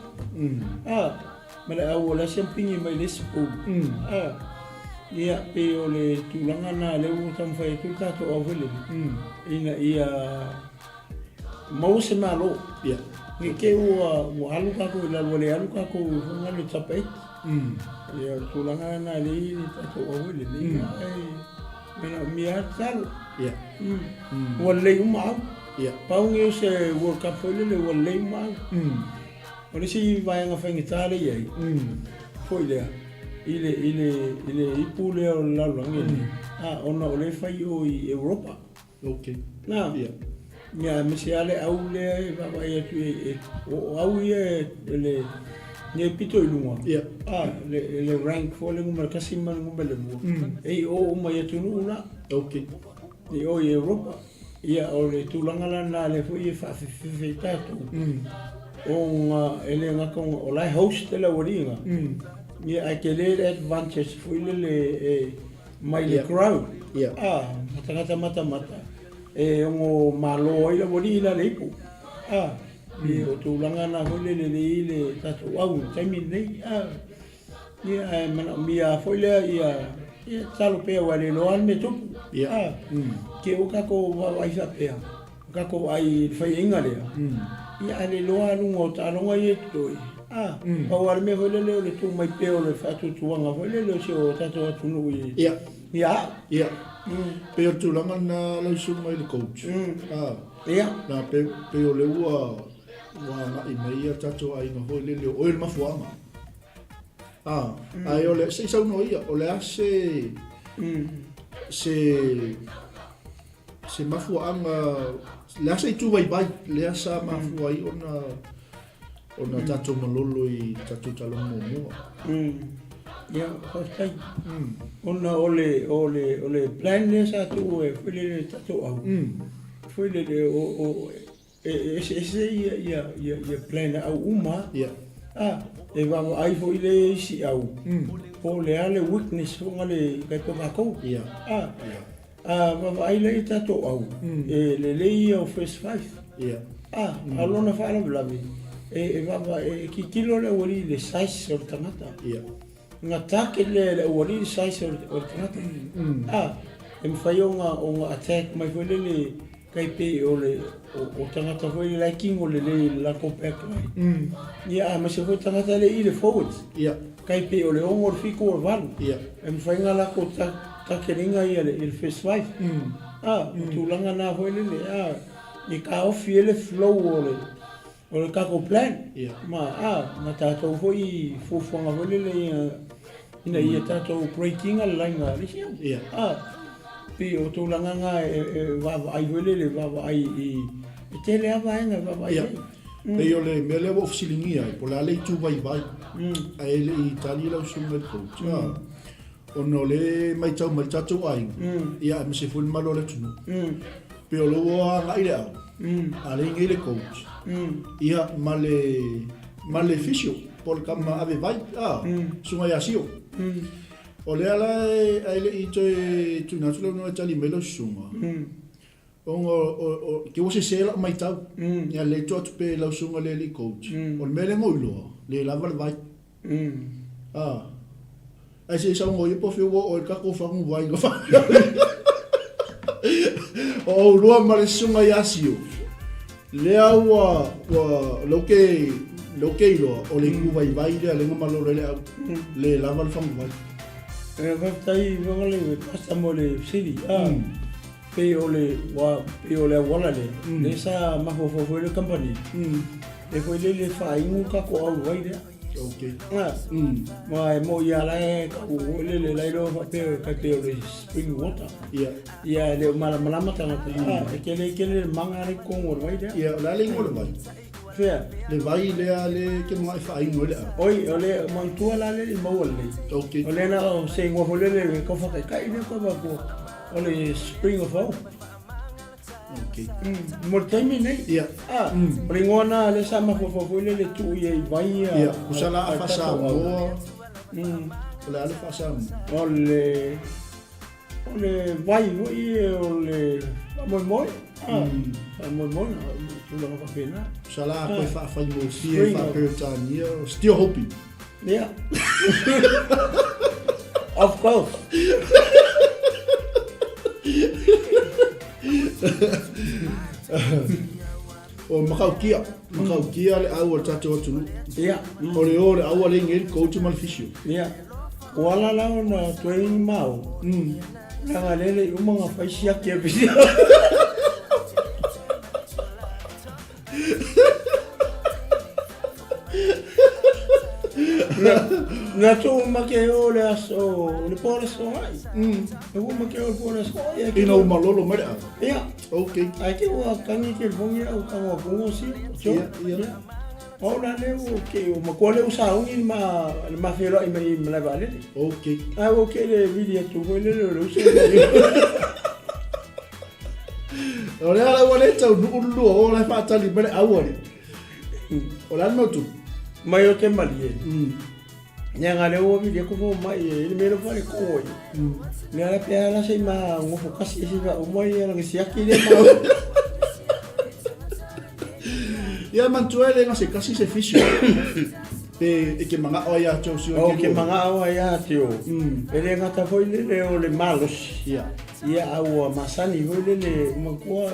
Mala au la sempingi mai le sipu. Ia pe o le tulanga na le u tam fai tu tato o vele. Ina ia mau se malo. Ia. Ni ke u alu ka ko la le alu ka ko nga le tape. Ia tulanga na le tato o vele. Mena mia tal. Ia. Wale uma. Ia. Pau nge se World Cup le wale uma. Ora si vai nga fai ngitale ia. Foi le. Ile ipule o la langi. Ona ole fai o i Europa. Okay. Na. Ia. Mia mesiale au le baba ia tu o au ia le ne pito ilunga. Ia. Le rank fo le ngumar kasima ngumar le mo. O mai tu na. Okay. Ni o i Europa. Ia o le tulanga na le foi fa fe tato. Ele nga kong olai host la waringa. Ia akele advantage foi le mai le crowd. Ia. Mata. Ngo malo ila wari la lepo. Ia o tulanga na foi le tato au tami nei. Ia mana mia foi le ia talo pe wale lo al me tu. Ia. Ke o ka ko vai fa pe. Ka ko ai fai inga le. Ia ale loa lungo ta longa ye toi. O war me vole le tu mai pe o le fatu tuanga vole le se o tato atu no ye. Ia. Ia. Pe o tulanga na la su mai le coach. Ia. Na pe o le ua na i mai tato ai no vole le o il mafuanga. Ai o le se sa no ia o le ase se mafuanga le asa i tu vai le asa mafua i ona tato malolo i tato talongo mua. Ia, hostai. Ona ole plan le sa tu e fili tato au. Fili le o ese ia plan au uma. Ia. E va ai foi le si au. Po le ale weakness fo ngale kai to ko. Ia. Va ai le tato au. Le o first 5. Ia. Alona fa ala blavi. Va ki kilo le wori le size o tangata. Ia. Nga take le wori size o tangata. Em fai o nga attack mai foi le kai pe o tangata foi le king o le la kopek ia ma se foi tangata le i le forward ia kai pe o le ongo fiko o valu ia e me fainga la ko ta keringa ia le first five tu langa na foi le i ka ofi ele flow o le kako plan ma tatou foi fufuanga foi le ina ia tatou breaking a langa le ia pe o tu langa nga va ai foi le va ai i tele ava nga va ai e o le mele o fisilingia po la le tu vai ai le Italia lo sume coach o no le mai tau ai ia me se foi malo le tunu pe o lo nga ile ale ngile coach ia male fisio por kama ave vai sunga ya sio o le ala ele i tu na tu no tali melo sunga o ke o se sela mai tau ia le tot pe la sunga le coach o mele ngolo le la vai ai se sa ngoi po fio o ka ko fa un vai go fa o lo male sunga ya sio le awa lo que o le ku vai le ngama lo le lava le fam vai va tai va le pasta mole sili pe ole wala le sa ma fo le company e foi le fa ingu ka ko au vai de okay ma mo ya la ka o le lo fa pe le spring water ia le mala mata e ke le manga ri ko ngor vai de ia la le ngor vai le vai le ke mai fa ingu le oi ole mantua la le mo le okay ole na se ngo fo le ko fa ka ine ko ba ko ole spring of all okay mo temi nei ia ringona le sama fo le tu ia vai ia usala fa sa mo ole ale fa sa ole vai ole mo tu lo va pena usala ko fa mo fie fa pertania still hoping yeah of course o makau kia le au o tato atu ia o le au le ngel coach mal fisio ia wala la na training mau nga lele uma nga faisia ke fisio na tu ma ke o le aso le pore so ai o ma ke o pore so ai e no malolo mera ia okay ai ke o kangi ke bongi au ka o bongo si ia o na le o ke o ma ko le usa un ma fero i me la vale okay ai o ke le video tu ko le usa o le ala wale tau lu o la fa tali mera awore o la no tu mai o te mali Nyanga le o video ko mai ele me lo fare ko ne ala pe ala sei ma ngo focus isi ga o mai ala que se aqui le ma ia mantuele no se casi se fisio e ke manga o ya cho si o ke manga o ya tio ele ngata foi le o le malos ia au masani foi le uma ko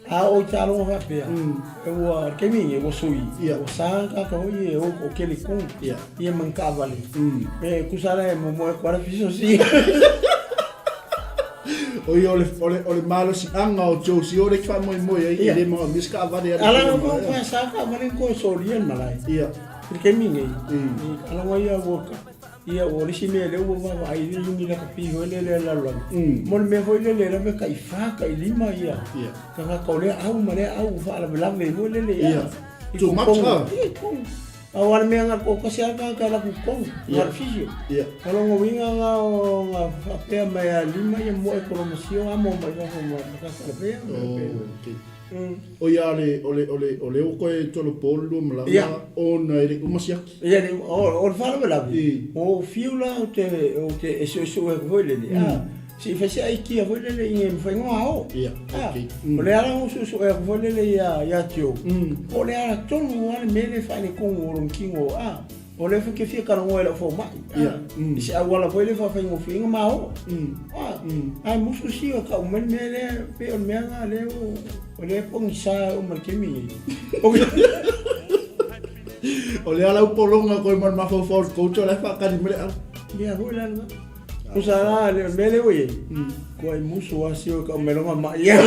o talo va pe o ke mi o sui o sanga ka o ke le kon ia mancava le e kusala mo ko la fisio si ole malo si anga o jo si ore fa mo ia le mo miska va de ala ko pa saka malen ko sorien malai ia ke mi ngai ala wa ia woka ia o le sime le o va ai le mi la kapi ho le la lo mo me foi le la me kai fa kai lima ia ka ka le au mare au fa la me mo le ia tu matcha awal me nga ko kasi ka la ko war fisio kalau ngowinga nga fa pe mai lima ia mo economisio amo mai ka ka pe o ia ole o ko e tolo polo mala o na ere uma sia ia o fala bela o fiula o te eso e foi le si fese ai ki foi le e foi ngao ia o le ala o so e foi le ia tio o le ala tonu o me le fa le con o ronkingo O le ke fia kala ngoi la fo mai. Isi awala foi le fa fa ngo finga ma o. Ai musu si o ka umen me le pe o me nga le o le pong sa o mar kemi. O le ala upolonga ko man ma fo ko to le fa ka di me. Ia ho la nga. Usara le me le oye. Ko ai musu asi o ka me lo ma ia.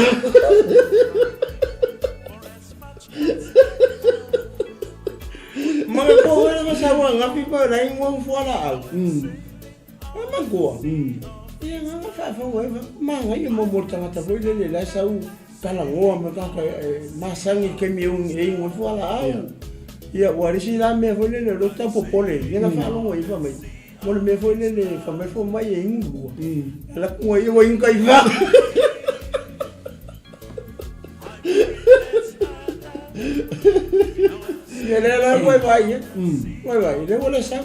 Mga ko wala masawa nga pipa rai mo fora au. Ama ko. Ia nga fa fa wa ma nga i mo morta ta foi le la sau kala ngo ma ka masangi ke mi un e mo fora au. Ia warisi la me foi le lo ta popole. Ia na fa lo i fa mai. Mo le me foi le fa me fo mai e ngu. La ko i wo in kai fa. Ele lá vai. Ele olha só.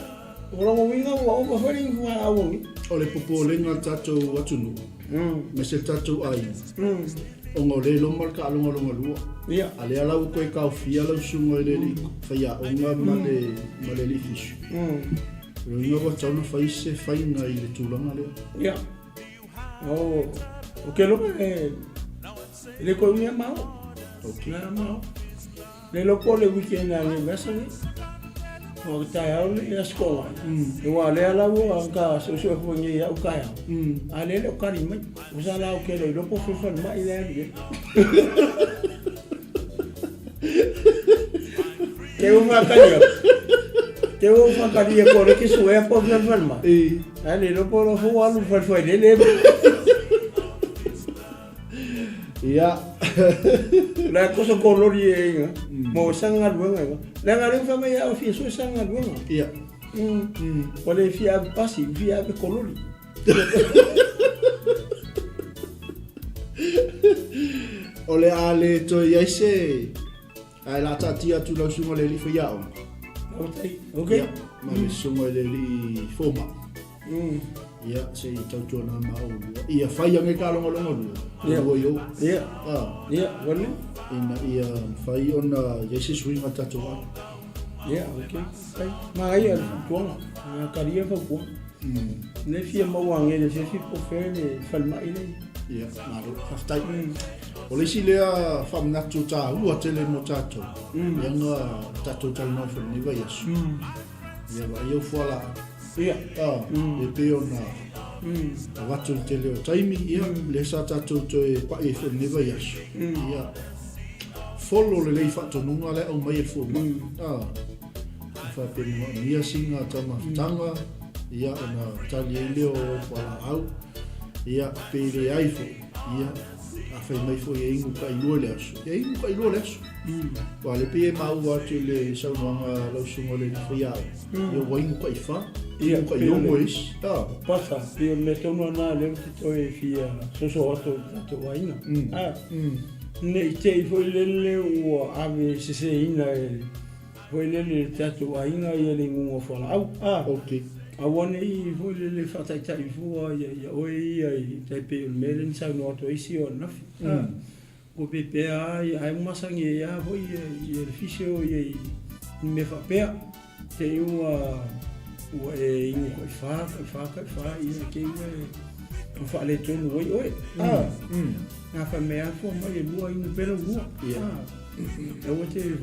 Ora mo winga o mo fa ring wa awu. Ole popole nga tato watunu. Me se tato ai. O le lo marka lo lu. Ia. Ale ala ko ka fia lo sungo le li. Fa ya o nga male li fish. Lo nga wa tau fa ise fa ina i le tulanga le. Ia. O que lo ele ko mi mau. Okay. Mau. Le loco le weekend ale mesa ni. O taeao le escola. E wa le ala wo ka so fo ni ya o kaia. Ale le kari mai. Usa la o que le loco fo fa mai le. Ke o makaria. Ke o makaria ko le que so e po fa fa mai. Ale loco lo fo alu fa fa le. Ia. La cosa colori e mo sanga luenga. La ngare fa mai a fi so sanga luenga. Ia. Ole fi a pasi, fi a colori. Ole ale to yaise. Ai la tatia tu lo sungo le li fo ya. Okay. Ma le sungo le li foma. Ia se tau na ma o. Ia fai ang ka longa lu. Ia yo. Ia. Ia, wala. Ina ia fai ona yesi sui mata to. Ia, okay. Ai, ma ia tuanga. Na karia fa ko. Ne fia ma wange le se fi po fe le falma ile. Ia, ma ro haftai. O le si lea famna tu ta ua tele mo tato. Ia tato tal no fa ni vai asu. Ia va eu fola. Ia, e pe ona watu tele o taimi, ia, le sa tatou to e pa e fe neva yasu. Ia, folo le lei fato nunga le au mai e fu ma. Fa pe mia singa tama tanga, ia, ona tali e leo wala au, ia, pe le aifu, ia, a fai mai fo e ingu ka ilua le asu. E ingu ka ilua le asu. Wa le pe e mau atu le saunoanga lausungo le ni au. Ia wa ingu ka ifa. Ia ka iongo is. Pasa, ia me tono na le to e fia so ato to waina. Ne te foi le o ave sēsē ina e foi le tato waina ia le ngungo fala. Okay. Awane I foi le fataitai fua ia oi ia I te pe melen sa no to isi o na. Ko pe pe ai masangi ia foi ia fisio ia me fa pe te ua e ingo ko fa ia ke ia fa le tonu oi na fa me a fo mai lua ingo pelo lua e o te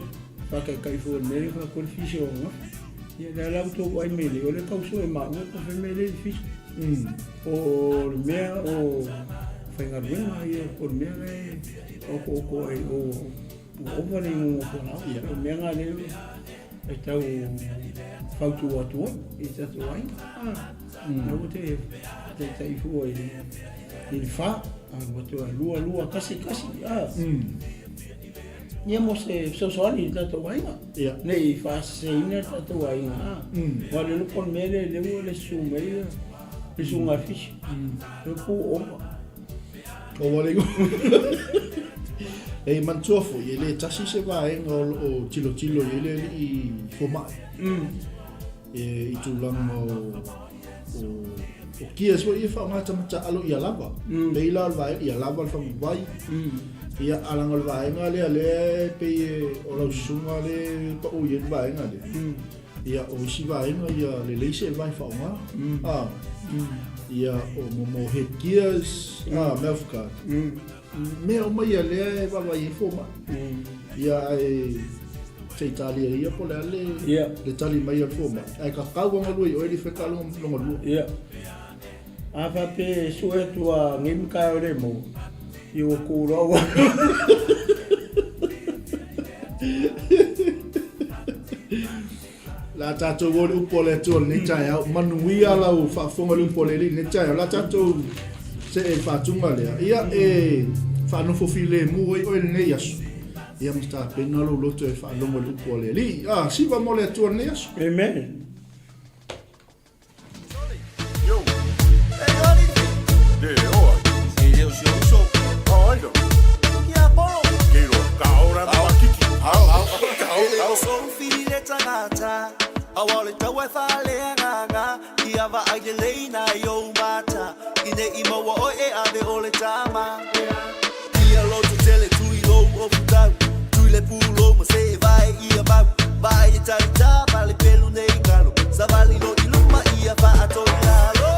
fa kai fo me fa ko fisio no ia la auto ai me le o le causo e ma ko fa me le fisio o me o fa nga buena ia por me o vale un o me nga le e tau fautu atua e tatu ai no te tai fu il fa a lua kasi ia mo se so ali tatu ai nei fa se ina tatu ai vale no por mele le sume e sunga fish no ko o vale e mantuafo i le tasi se vai o tilo i le I foma e I tulanga o kia so I fa mata alo I lava leila vai I lava fa vai ia alanga vai ngale ale pe o la sunga le pa o ye vai ngale ia o sivaenga ia le leise vai whaonga. Ia o mo headgears, mouthguard. Mea o mai a lea e wawa i fōma. Ia e te Italia ia po le ale, le tali mai al fōma. Ai ka kaua ngalui o eri whekalonga longa lua. Ia. A whape sue tua ngimka o re mo. I o kūraua. La tatou o le upo le atua ne taeao manuia lau whaafonga le upo le li ne taeao. La tatou se e whaatunga lea. Ia e whaanofo file mu oi le yasu. Ia msta pena lo loto e whaalonga le upo le li. Siva mo le atua ne yasu. Amen. Awale tawe faaleagaga ia va agelena yo mata ine ima wa o e ave ole tama ia lo to tele tu i lo o futa tu le pulo ma se vai ia ba vai ta vale pelo nei galo sa vale lo i luma ia va ato ilalo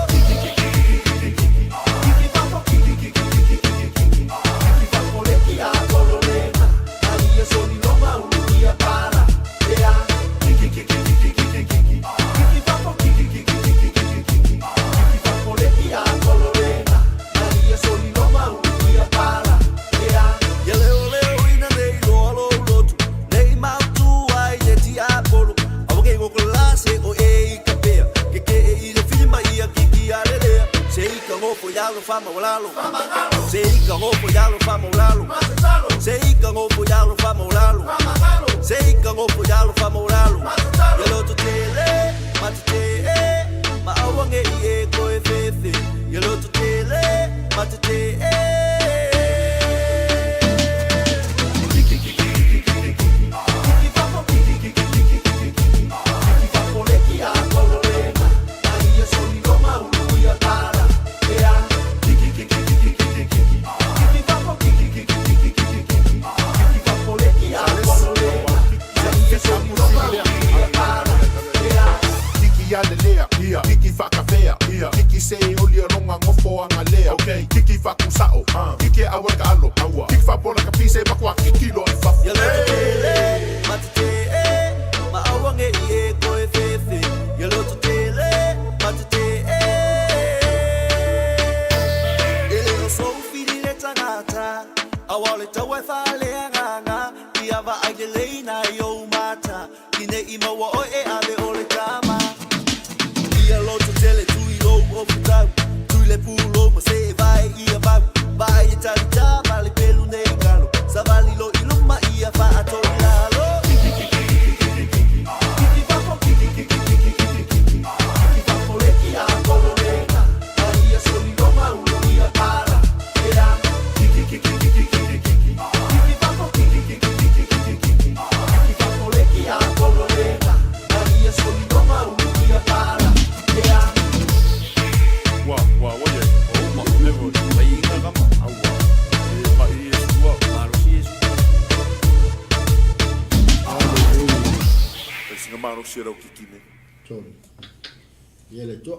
Fama olalo, sei que o folhalo fama olalo, sei que o folhalo fama olalo, sei que o folhalo fama olalo. Yelo to tele, matete, ma awange ie ko efefe. Yelo to tele, matete. Kiki whakawhea, kiki se oli o ronga ngofo anga lea. Kiki whakusao, kiki awa ka alo. Kiki whapola ka pise wakua kiki lo i whafu. Yelo to tele, matete, ma awange ie ko efefe. Yelo to tele, matete. Ele o so fili le tangata, awale tawe faaleagaga ia va agelena yo mata ine ima wa o e ave ole tama. Ia lo to tele tu i lo o futa tu le pulo ma se vai ia va vai ta vale pelo nei galo sa vale lo iluma ia fa ato ilalo Shira o kikime. Sorry. Ia le toa.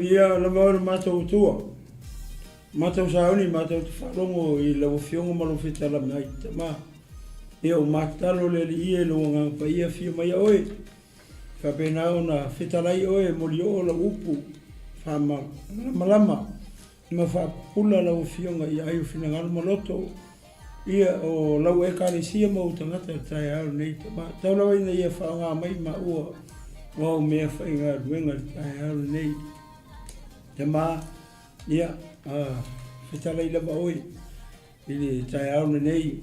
Ia la maura mātou tua. Mātou sauni, mātou te wharongo i lau fiongo malo whetala mai te mā. Ia o mātalo le li ie lo ngā pa ia fia mai oe. Whapenao na whetalai oe mori o la upu. Whama malama. Ma whapula lau fionga i aio whina maloto. Ia o lau e kāresia mau tangata taeao nei te mā. Tau lau ina ia whaanga mai ma ua. Wau mea whainga ruenga taeao nei te mā. Ia, whetalai lava oi. Ili taeao nei.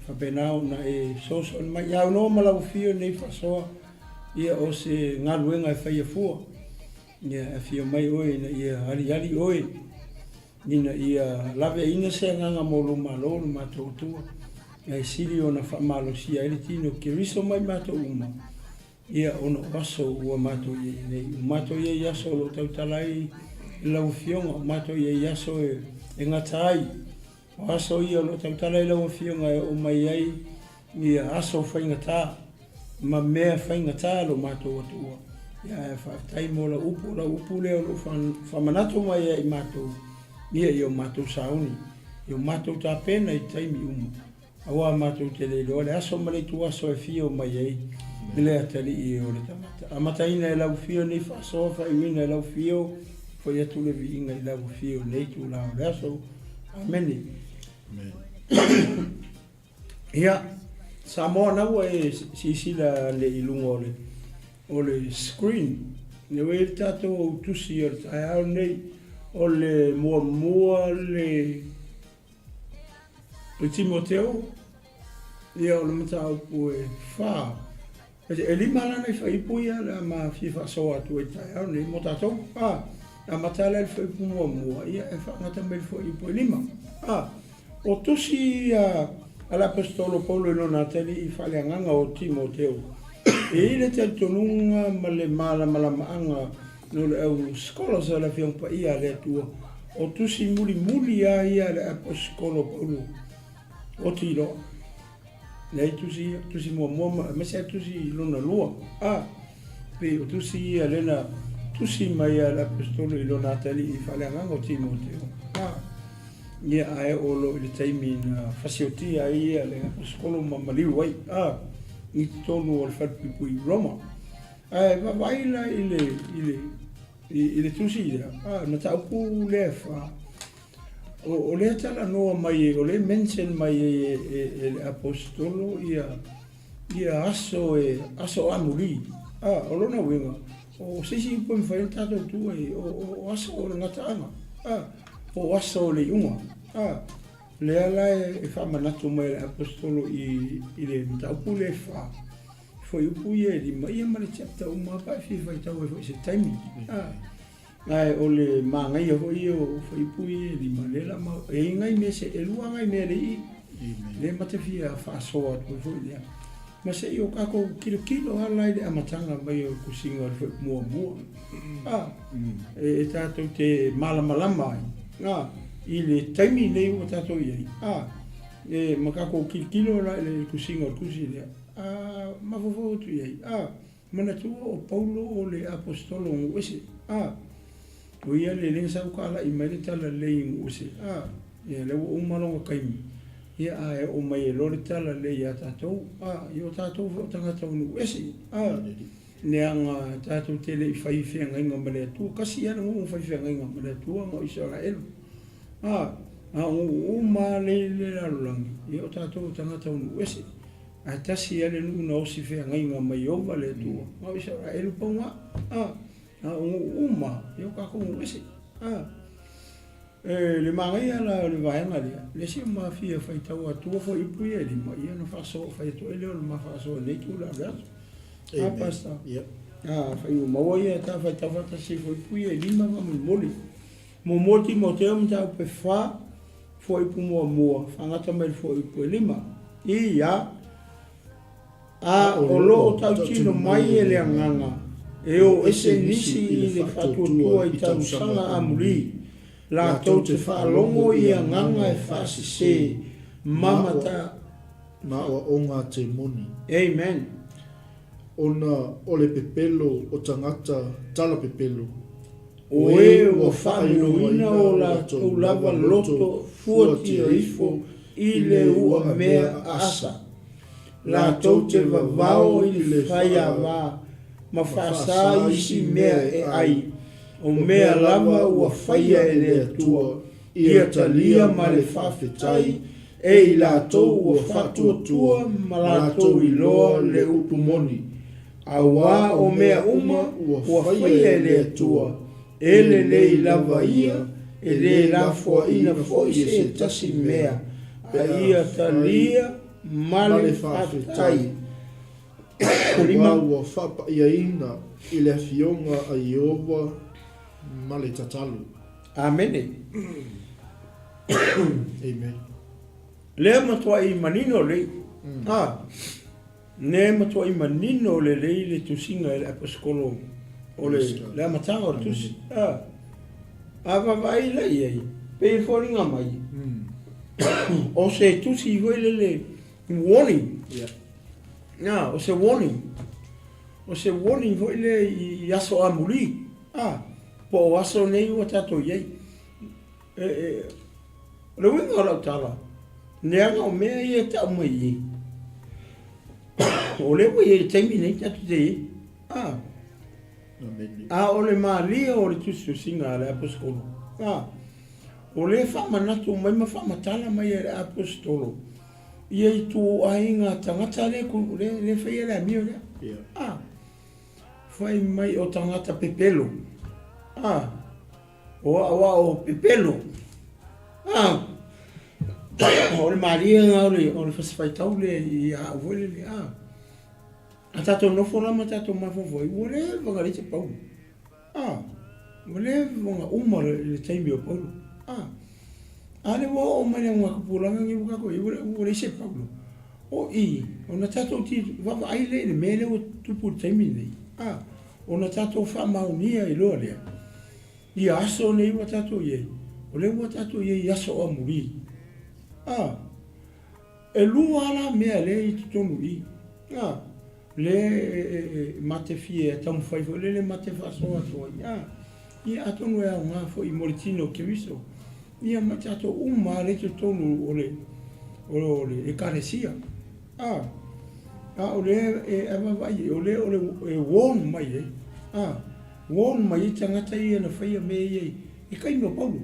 Whapenao na e soso mai. Iau no malau fio nei whasoa. Ia o se ngā ruenga e whaia fua. Ia e fio mai oi na ia hari oi. Nina ia lawe ina se nganga molo malo mātou tua. Ia siri o na whamalo sia ele tino ke riso mai mātou uma. Ia ono waso ua mātou iei nei. Mātou iei aso lo tau talai lau fionga. Mātou iei aso e ngatai. O aso ia lo tau talai lau fionga e o mai ai. Ia aso whainga tā. ma mea whaingatā lo mātou atua. Ia e whaatai mo la upu leo lo whamanato mai e I mātou. Ia I o mātou sauni. I o mātou tā pena I taimi umu. Awa mātou te leilo. Le aso male tu aso e fio mai ei. Mele atali I o le tamata. Amataina e lau fio nei whasoa whaiwina e lau fio. Foi atu le viinga I lau fio nei tu lau le aso. Amene. Ia. Samoa nau e sisila le ilunga o le screen. Ne wei tato o tusi o le taeao nei. O le mua le Timoteo. Ia o le matau pu e wha. E lima lana I whaipu ia le ma fifa soa atu e taeao nei. Mo tato. A matala le whaipu mua. Ia e whangata me le whaipu e lima. O tusi All'Apostolo Paolo non ha tali I faaleagaga o Timoteo. E le te tonunga ma le malamaanga no le au skola sa la fiong pa ia le tua. O tusi muli ia le Apostolo Paolo. O tiro. Nei tusi mua ma se tusi lona lua. Pe o tusi ia lena tusi mai le Apostolo I lona tali I faaleagaga o Timoteo. Ia ae o lo I le taimi na whasiotia ia le skolo ma Malū ai. I tonu o le whatupipu I Roma. Wawaila I le tusi ia. Na taupu le wha. O le tala noa mai o le mention mai e le apostolo ia aso amuri. O lona winga. O sisi I pui mwhaia tato tua o aso o le ngataanga. O aso le iunga. Le ala e whamanatu mai le apostolo I le taupu le wha. Foi upu ia e lima ia ma le chapta uma pa whiwhai tau e se taimi. O le mangai o foi upu ia e lima le la ma e ngai me se e lua ngai me le I. Le matawhia whaasoa atu e foi lea. Ma se I o kako kilo halai le amatanga mai o kusinga le foi mua. E tātou te malamalama ai. I le taimi nei o tātou iai. E makako kilo la le kusinga o kusi lea. Mafofo tu iai. Mana tua o Paulo o le apostolo ngwese. O ia le le sa ukala I mai le tala le ngwese. Ia le o umalonga kaimi. Ia e o mai lo le tala le ia tātou. Ia tātou fo tangata o ngwese. Neanga tātou te le whaiwhia ngai ngā male atua. Kasi ana ngu whaiwhia ngai ngā male atua ngā Israel. O ma le lalulangi. Ia o tātou tangata o ngwese. A tasi ale nuna o si whea ngai ngā mai ova le atua. Ngā Israel paunga. O ma. Ia o kako ngwese. Le mangai ala le vaenga lea. Le si ma fia whaitau atua fo ipu ia lima. Ia na whaso whaitu ele o le ma whaso le tu la reato. Pasta. Fai o maua ia ta whaitau whatasi fo ipu ia lima ma moli. Mo moti mo te omta upe wha fo ipu mua. Whangata mai fo ipu lima. Ia. O lo o tau tino mai e le anganga. E o ese nisi I le whatuatua I tau sanga amuri. La tau te whaalongo I anganga e sēsē. Mamata. Ma o ngā te moni. Amen. Ona o le pepelo o tangata tala pepelo. O o whaaluina o la tau lava loto fuati o ifo I le ua mea asa. La tau te vavao I le whaia wā. Ma whaasa isi mea e ai. O mea lava ua whaia e le atua. Ia talia ma le whawhetai. E I la tau ua whatuatua ma la tau I loa le upumoni. Awa o mea uma ua whaia e le atua. E le I lava ia. E le lafua ina foi se tasi mea. A ia talia ma le whawhetai. Lima ua whapa ia ina I le fionga a Iowa ma le tatalu. Amen. Amen. Lea matua I manino le. Ne matua I manino le le tusinga e le apostolo. O le matanga o tusi. Vai la iai. Pe foringa mai. O se tusi I le warning. Ya, o se warning. O se warning foi le i aso a muri. Po o aso nei o tato iei. Le winga lau tala. Neanga o mea i e ta umai i. O le wai e taimi nei tatu te i. O le maalia o le tusu singa le apostolo. O le whamanatu mai ma whamatala mai e le apostolo. Ia i tu ainga tangata le whaia le amio le. Whai mai o tangata pepelo. O awa o pepelo. O le maalia nga o le whasawhaitau le i a uwele le. A tato nofo rama tato mafofo. I wole wanga le te paulu. Wole wanga uma le taimi o paulu. Ale wo o mane ngā kapulanga ngi wukako. I wole se paulu. O i. O na tato ti wawa aile le mele o tupu taimi nei. O na tato wha maunia i loa lea. I aso nei wa tato ye. O le wa tato ye i aso o muri. E lua ala mea le i tutonu i. Le mate fie tamu whaifo. Le mate whasoa toa i. I atonu e au ngā fo i moritino ke wiso. Ia ma tato uma le tutonu o le ekaresia. O le e awawai. O le won mai e. Won mai i tangata i ana whaia me i. I kaino Paulo.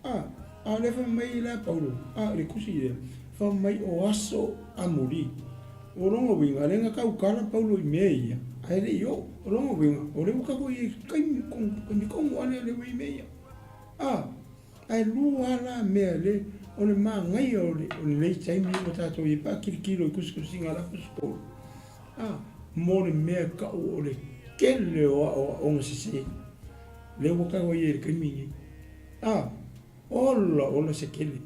A le wha mai la Paulo. Le kusi e. Wha mai o aso amuri. O rongo winga. Renga kau kara Paulo i mea ia. Ai le i o. O rongo winga. O le ukako i kaimi kongu ane le wei mea ia. Ai lua ala mea le. O le maa ngai o le lei taimi o tato i pa kirikiro i kusikusinga la kuskolo. Mo le mea kau o le kele o sēsē. Le wakako i e kaimi. Ola se kele.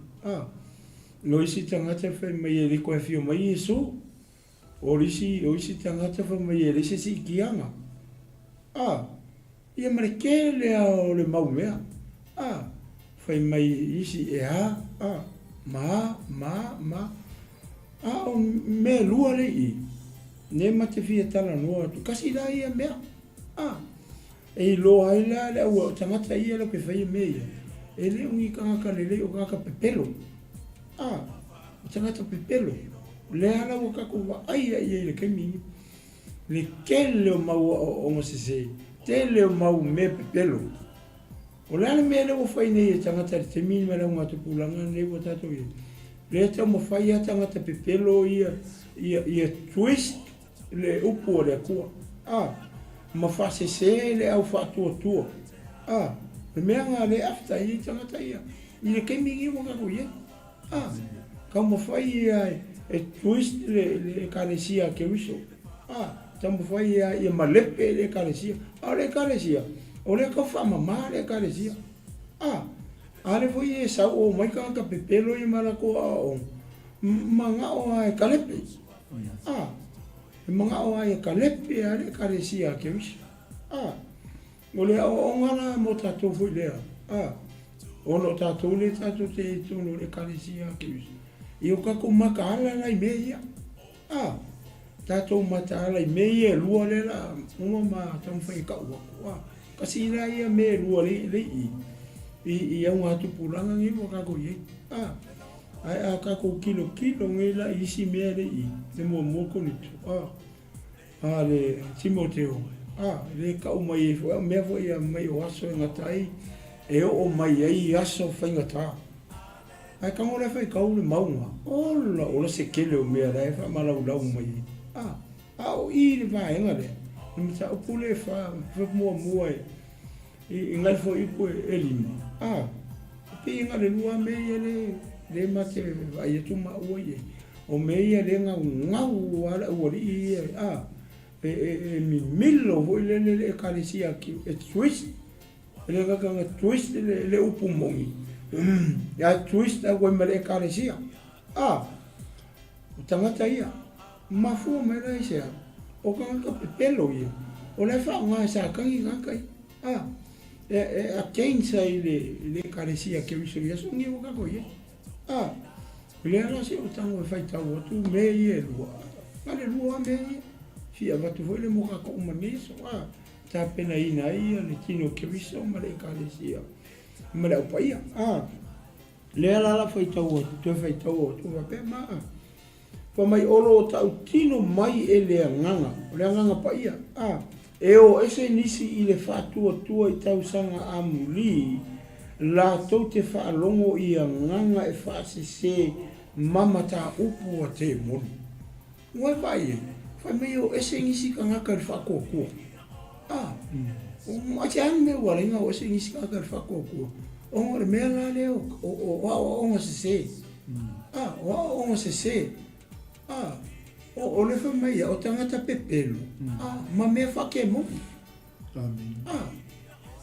No isi tangata whai mai e riko e whio mai e so. O isi tangata whai mai e rese si kianga. Ia mare kele o le mau mea. Whai mai isi e ma. O mea lua le i. Ne mate fia tala noa tu. Kasi la ia mea. E loa ai la le au tangata ia lo ke whai mea. E le ungi kanga lele o kaka pepelo. Tangata pepelo. Le ala o kako wa aia ia le kaimi. Le kele o mau o sēsē. Tele o mau me pepelo. O le ala mea le o whai nei e tangata te mini mera unga tupulanga ne o tato ia. Le te mo whai a tangata pepelo ia twist le upu o le akua. Ma wha sēsē le au wha tua. Le mea ngā le afta i tangata ia. I le kaimi ngi mo kako ia. Ka mo whai ia e twist le karesia ke wiso. Ta mo whai ia malepe le karesia. Le karesia. O le ka whamama le karesia. Ale foi e sau o mai ka pepelo i marako o. Manga o ai kalepe. Manga o ai kalepe ale karesia ke wiso. O le o ngana mo tatou foi lea. O no tatou le tatou te tonu le karesia ke wiso. I o kako makaala lai mea ia. Tatou mataala i mea ia lua le la. Uma ma tamu whai ka ua. Kasi ina ia mea lua le i. I au ngā tupuranga ngi mo kako i. Ai a kako kilo ngi la isi mea le i. Le mo moko nitu. Le Timoteo. Le ka o mai e mea fwai a mai o aso e ngatai. E o mai ai aso whai ngatai. Ai ka ngore whai kau le maunga. Ola se kele o mea rai wha malau mai. O i le vaenga le. Ni mita upule wha mua e. I ngai fo ipu e lima. Pe inga le lua mea le mate ai e tuma ua i. O mea le ngau ala uari i e. E mi milo vo le karesia ki. E twist. Le kakanga twist le upu mongi. Ya twist a wai mare karesia. O tangata ia. Mafua mera isea. O kanga pepelo ia. O le wha ngā sa kangi ngakai. A kensa i le karesia ke wiso ia. So ngi waka ko ia. Le ala se o tango e whai tau atu me ia lua. ale lua me fia watu foi le mo ka ko maniso ta pena ina ia le tino keriso ma le kalesia ma le paia le ala foi tau tu foi tau tu va pe ma fa mai olo tau tino mai e le nganga paia e o ese nisi i le fatua tua i tau sanga amuli la tau te whaalongo i a nganga e whaasese mama ta upu a te moni. Ngoi vai mei o ese nisi ka ngaka i whakokua. O ate ang me wala inga o ese nisi ka ngaka i whakokua. O ngore mea la leo o onga sese. O onga sese. O le fa mai o tangata pepelo. Ma me whake mo.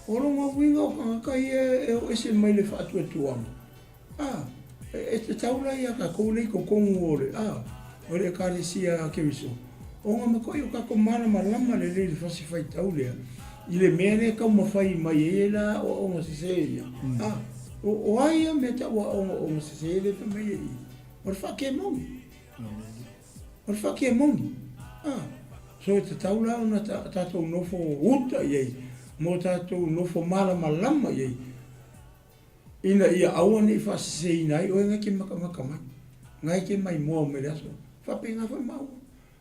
O ronga winga o kangaka ia e se mai le whaatua tuama. E te taula ia ka koulei ko kongu ore. O le kāresia ke wiso. O ngā makoi o kako mana malama le le whasi whai taulea. I le mea ne kau mawhai mai e la o onga sesea. O aia me ta ua onga sesea le fa mai e i. O le whake mongi. O le whake mongi. So te taula o na tātou nofo uta iei. Mo tātou nofo malama iei. Ina ia aua ni whasese inai o inga ke makamaka mai. Ngai ke mai mua me le aso. Whapenga whai mau.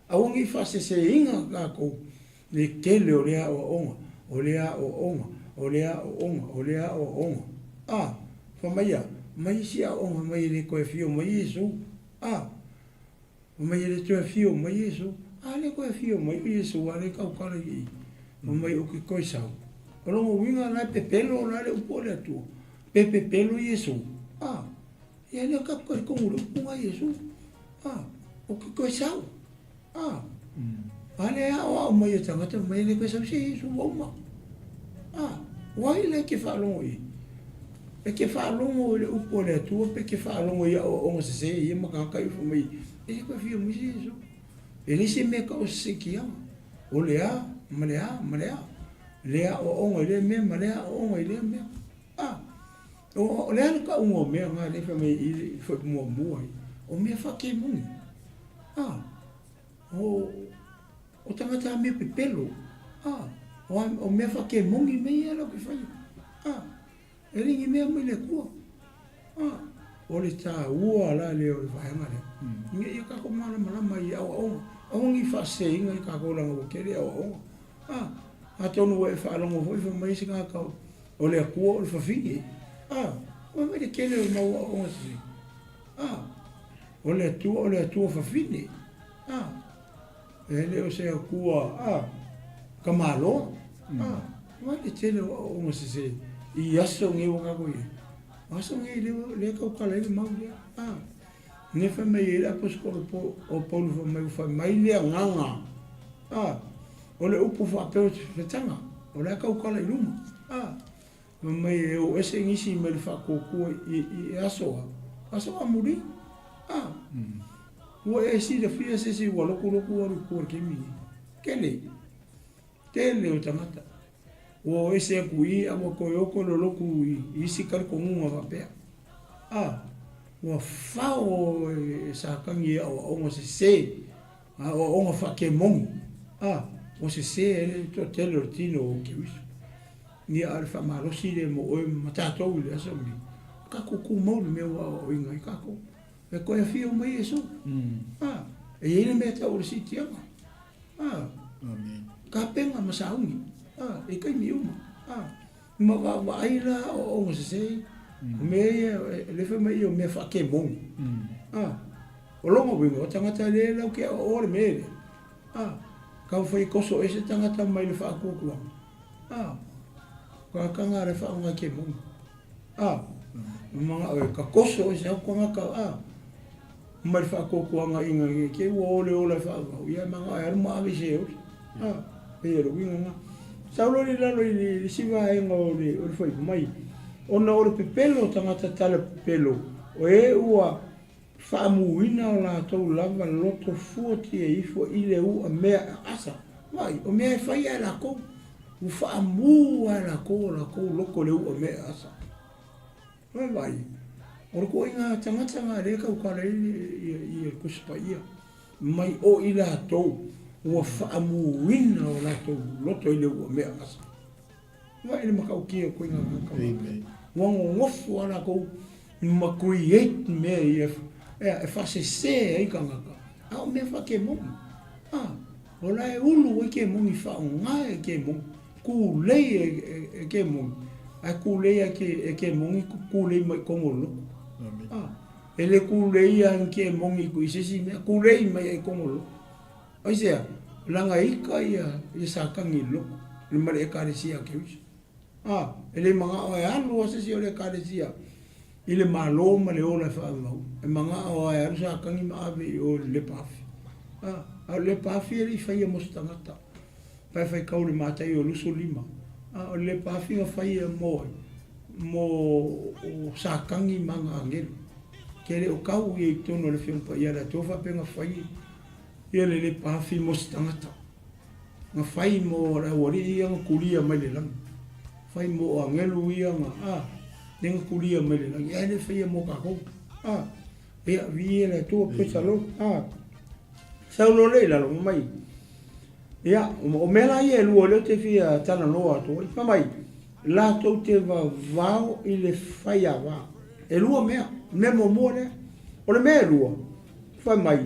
Aua ngi whasese inga kako. Le kele o lea o onga. O lea o onga. O lea o onga. O lea o onga. Whamaia. Mai si a onga mai le koe fio mai Yesu. Mai le tue fio mai Yesu. Le koe fio mai Yesu. Le kau kare i. Mai o ke koe sau. O longo winga lai pepelo o lai le upo le atua. Pepelo Yesu. Ia le ka koe kongu le upunga Yesu. O ke koe sau. Ale o mai tangata mai le koe sau se Yesu woma. Wai le ke whaalongo i. E ke whaalongo le upo le atua. Pe ke whaalongo i o onga se ia makaka i whamai. E le koe fio mi se Yesu. E le se mea ka o se ki ama. O lea, malea. Lea o onga i le mea, malea o onga i le mea. O lea ka unga mea ngā le whamai i le whai mua. O mea whake mungi. O tangata mea pepelo. O mea whake mungi mei e lau ke whai. E ringi mea mai le kua. O le tā ua la le o le whaianga le. Inga ia kako malama i Aoaoga. Aongi whase inga i kako langa o kere Aoaoga. A tonu e whaalongo hoi whamai se ngā kau. O le akua o le whawhingi. O mai le kele o mau Aoaoga se. O le atua whawhini. E le o se akua ka māloa. Mai le tele o Aoaoga se. I aso nge o ngako i. Aso nge le kau kala ile mau lea. Ne whamai e la poskoro o polu whamai lea nganga. O le upu whapeo te whetanga. O le kau kala i luma. Mai e o ese ngisi me le whakokua i asoa. Asoa muri. Ua e si le fia sesi ua loko waru kua kemi. Kele. Tele o tangata. Ua ese aku i awa koe oko lo loku i isi karikongunga wapea. Ua whao e sākangi o onga se. O onga whake mongi. O se e to tele o tino o ke wiso. Ni a le whamarosi le mo oe matatou le asa mi. Kako ku maulu me o inga i kako. E koe a fio mai e so. E ene mea tau le si tiama. Ka penga masaungi. E kai mi uma. Ma wa aila o onga se. Me le whamai o me whake mongi. O longa winga o tangata le lau ke o ore mele. Kau whai koso e se tangata mai le whaakokua. Ka kanga re whaonga ke mongi. Mga oe ka koso e se au kwa ngaka. Mai le whaakokua nga inga ke ua ole whaakau. Ia mga e aruma awe se eus. E ero winga nga. Saulo li lalo i siwa e nga o le whai mai. Ona ore pepelo tangata tala pepelo. O e ua whaamuina o la tau lava loto fuati e ifo i le ua mea asa. Vai, o mea e whai a la kou. U whaamu a la kou loko le ua mea asa. Vai. Oro ko inga tangata ngā reka u kare i e kuspa ia. mai o i lātou ua whaamuina o lātou loto i le ua mea asa. Wa ele makau kia koe ngā kakau. Wango ngofu ana kou ma create mea i e sēsē ai ka ngaka. Ao mea wha ke mongi. O la e ulu e ke mongi wha o ngā e ke mongi. Kūlei e ke mongi. Ai kūlei e ke mongi kūlei mai kongolo. Ele kūlei a ke mongi ku isesi mea kūlei mai e kongolo. Ai sea, langa ika ia sākangi loko. Le mare e kāresia ke usi. Ele mga o e anu o sesi o le kāresia. Ile Malū ma le ola whaamau. E mga o e anu sākangi ma ave o le pāwhi. A le pāwhi e li whaia mos tangata. Pai whai kaure mātai o luso lima. O le pāwhi nga whaia moi. Mo sākangi mga angelu. Kere o kau i tono le whiumpa i ara tofa pe nga whai. Ia le pāwhi mos tangata. Nga whai mo rawari i anga kuria mai le langa. Whai mo angelu i anga. Nenga kuria mai le langa. Ia le whaia mo kako. Ia vi e le toa pesa lo. Saulo le lalo mai. Ia, o mela i e lua leo te fia tana noa ato. Ipa mai, la tau te vau i le whaia wā. E lua mea, me mo mua lea. O le mea lua. Whai mai,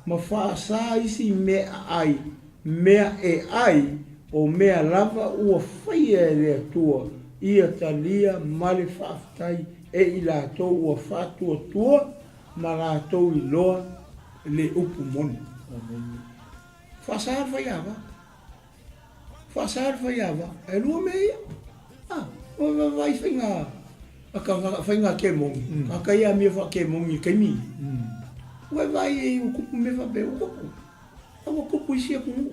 ma whaasa isi mea ai. Mea e ai, o mea lava ua whaia e lea tua. Ia talia male whaafitai e i la tau ua whaatua tua. Ma la tau i loa le upu moni. Whaasar whaiawa. Whaasar whaiawa. E lua mea ia. O vai whainga. Whainga ke mongi. Ka ia mea wha ke mongi kei mi. Ue vai e ukupu me wha pe ukupu. Awa kupu isi a kungu.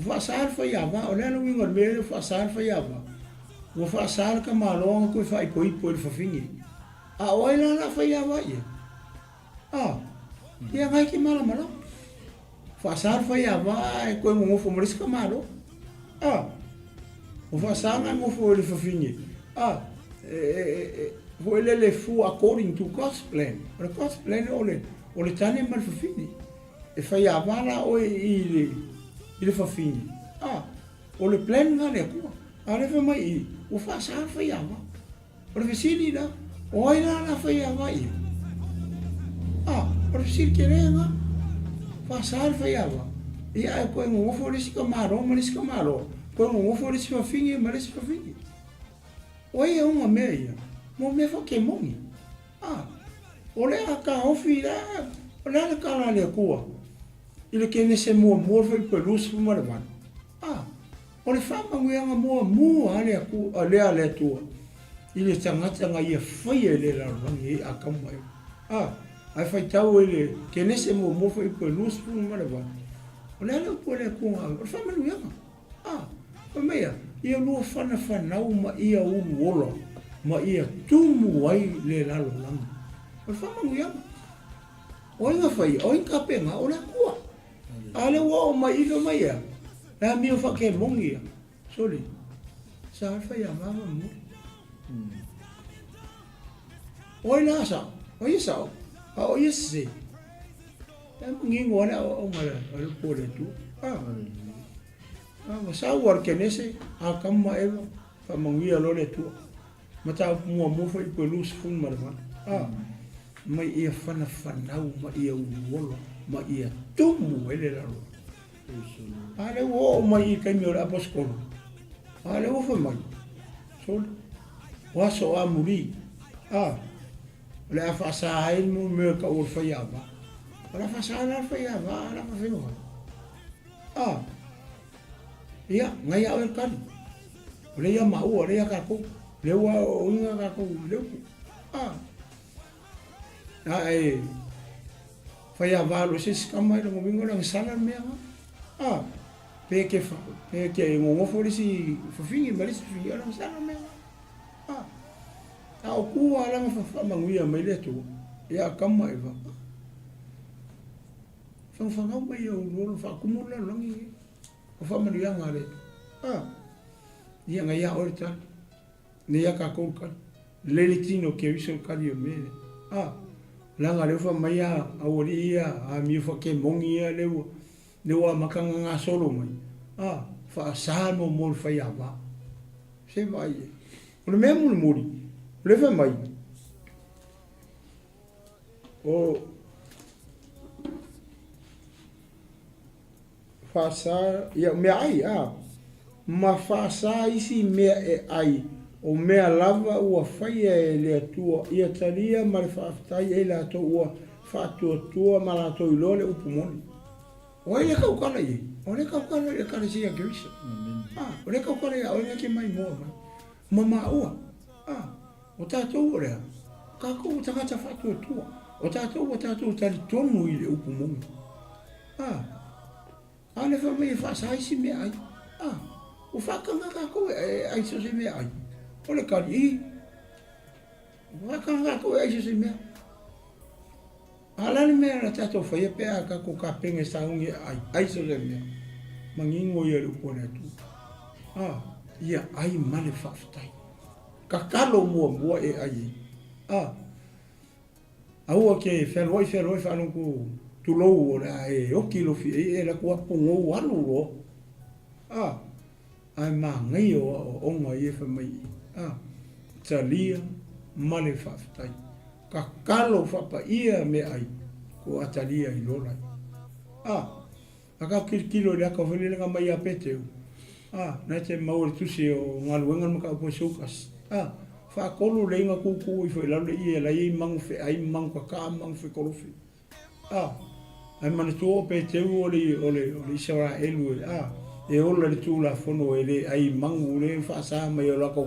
Whaasar whaiawa. O lea no ingar mea whaasar whaiawa. Ua whaasar ka māloanga koe whaipoipo i whawhingi. Oai la whaiawa ia. Ia ngai ki mala. Whaasar whaiawa e koe ngofo mariska malo. O whaasar ngai ngofo e le whawhingi. Ho ele le fu according to God's plan. O le God's plan o le tane mal whawhingi. E whaiawa la oe i le whawhingi. O le plan nga le kua. A le whamai i. O whaasar whaiawa. O le whisini la. Oai la whaiawa i. O le whisini ke rea nga. Whaasar whaiawa. Ia e koe ngofo resi ka maro, ma resi ka maro. Koe ngofo resi whawhingi, ma resi whawhingi. Oai e unga mea ia. Mo mea whake mongi. O le a ka hofi la. O le ala ka la lea kua. I le kene se mua morfa i koe lusi fumarewana. O le whamanguianga mua lea lea tua. I le tangata nga ia whaia le larangi e a kamai. Ai whai tau e le kene se mua morfa i koe lusi fumarewana. O le ala ua lea kua ngā. O le whamanguianga. O mea, ia lua whanau ma ia ulu ola. Ma ia tumu ai le larangi. O le whamanguianga. O inga whai, o inga penga, o le kua. Ale ua o mai ika mai ia. La mio whake mongi ia. Sori. Sa alfa ia mama mo. Oi la sa. Oi sa. O ese. Ngingo ana o ngara. O pole tu. Sa war kenese. A kama eva. Pa mangia lole tu. Mata mua mofa i pelus fun marma. Mai ia whanau ma ia uolo. Ma ia tumu ele laro. Ale wo mai i kai miora aposkolo. Ale wo fa mai. Sol. Wa so amuri. Le a fasa ai mo me ka o fa ya ba. Ala fasa ala fa ya ba, ala fa fino. Ia, ngai a kan. Le ya ma o le ya ka ko. Le wa o nga ka ko le ko. Fa ya ba lo sis kamai lo mingo lang sala me Peke ngofo risi whawhingi marisi whingi alang sana mea. O kua alang whamanguia mai le tu. Ia kama eva. Whangwhangau mai au rolo whakumula langi. O whamanu ia ngā re. Ia ngai ia ori tani. Ne ia ka koukan. Lele tino ke wiso kari o mele. langa le fa mai a ori ia a mi fa ke mongi ia le wa makanga nga solo mai fa sa mo mo fa ia va se vai o le memu le muri le fa mai o fa sa ia me ai ma fa sa isi me ai o mea lava ua whaia e le atua ia taria ma le whaaftai e le ato ua whaatua ma la ato i loa le upu moni. O e le kaukala i, o le kaukala i le karesia gerisa. O le kaukala i a oinga ke mai moa mai. Mama ua, o tātou o rea, kako o tangata whaatua. O tātou tali tonu i le upu moni. A le whamai e whaasaisi mea ai. O whakanga kako e aiso se mea ai. Ole kali wakanga ko ai se me ala ni me la tato foi pe a ka ko ka penge sa ungi ai se le me mangingo ia lu ko na tu ia ai male faftai ka kalo mo e ai au ke feloi fa no ko tu lo ora e o kilo fi e la ko pongo walu ro ai ma ngai o ngai fa mai talia male faftai ka kalo fa ia me ai ko atalia i lola aka kilo le ka vele nga mai apete na te mau tu se o ngaluenga mo ka po sukas fa kolu le nga ku i foi la le ia la i mang fe ai mang ka mang fe kolofi ai man tu pe te o le sara elu e ola le tu la fono ele ai mangu le fa sa mai o la ko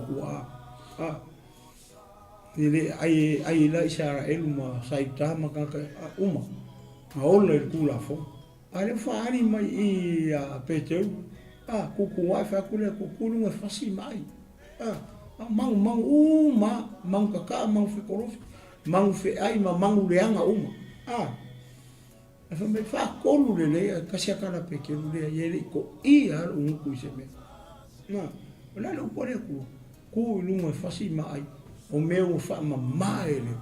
ele ai la isara eluma 𝚟𝚑𝚘𝚡 ka uma a ola le tu la fo ale fa ani mai i a peteu ku wa fa ku le ku lu fa si mai mang uma mang ka mang fe kolofi mang fe ai mang le anga uma fa me fa kolu le kasi akala peke le ele ko ia un ku se me la lo pore ku lu mo fasi mai o meu fa mai le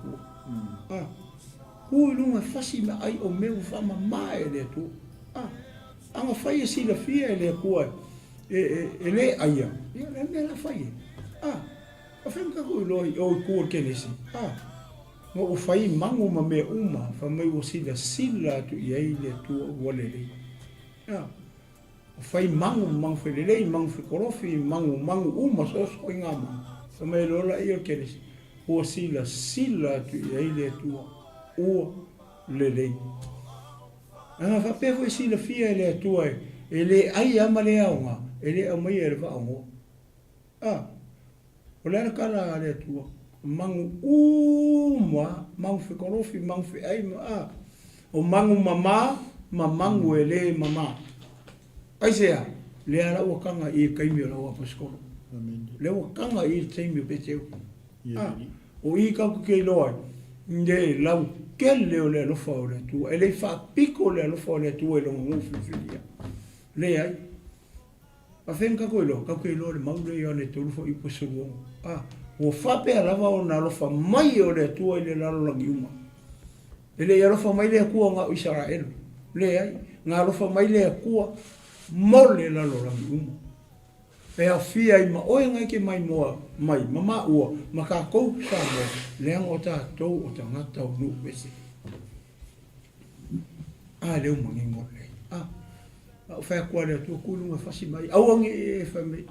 ku lu mo fasi mai o meu fa mai le tu anga fai si la fia le ku ele aia ia le me la fai fa ka ku lo o ku ke nisi o fai mangu ma me uma fa mai o sila tu ia le tu wole le o fai mangu fe le mangu fe korofi mangu uma so ingama fa mai lo la ia keres o sila tu ia le tu o le fa pe vo sila fia le tu ele ai ama le aunga ele amai e va ngo o le kala le tu mangu uma mangu fe korofi mangu fe ai o mangu mama mangu ele mama ai sea le ala o kanga i kaimi o la paskolo le o kanga i taimi peteu o i ka ku ke loi nde lau kele o le lo fa o le tu ele fa pico le lo fa o le tu e lo ngu filia le ai pa fenka ko lo ka ke lo le mau le yo le tu fo i posolo o fa pe lava o na lo fa mai o le tu ile la lo ngi uma ele ya lo fa mai le ku nga Israel le ai nga lo fa mai le ku mole la lo ngi uma pe a fia i ma o nga ke mai mo mai mama o ma ka ko sa mo le ngo ta to o ta ngata o nu pese le o mangi mo le o fa ko le tu ku lu fa si mai au ngi e fa mai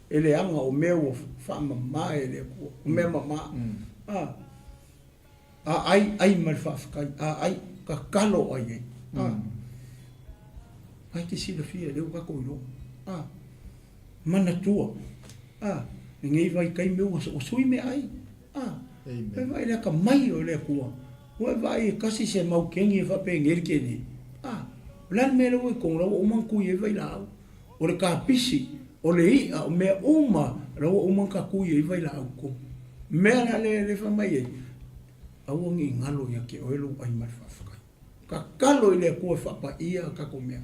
ele anga o meu fa mama ele o me mama ai mal fa ai ka kalo ai ai que se fia deu ka ko lo mana tua ninguém vai cair meu o sui me ai vai le ka mai o le ko o vai kasi se mau kengi fa pe ngir ke ni lan me lo ko lo o man ku ye vai la o le ka pisi o le i o me uma ro o man ka ku ye vai la ko me la le fa mai au ngi ngalo ya ke o lo ai mal fa ka kalo ile ko fa pa ia ka ko me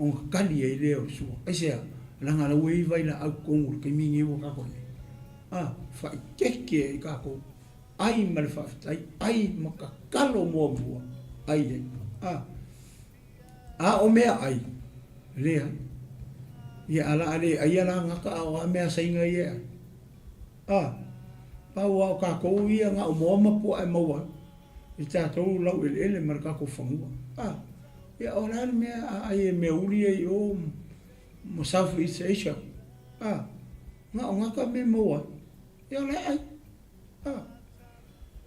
on kali ile o su ai se la ngala we vai la au ko ke mi ngi o ka ko fa ke ka ko ai ma le whawhitai, ai ma ka kalo mua mua, ai a o mea ai, lea, ia ala ale, ai ala ngaka o a mea sainga ia, pau au kako ia ngā o moama po ai maua, i tātou lau ele mara kako whangua, ia o rāna mea ai e mea uri ai o mo Southeast Asia, ngā o ngaka me maua, ia le ai,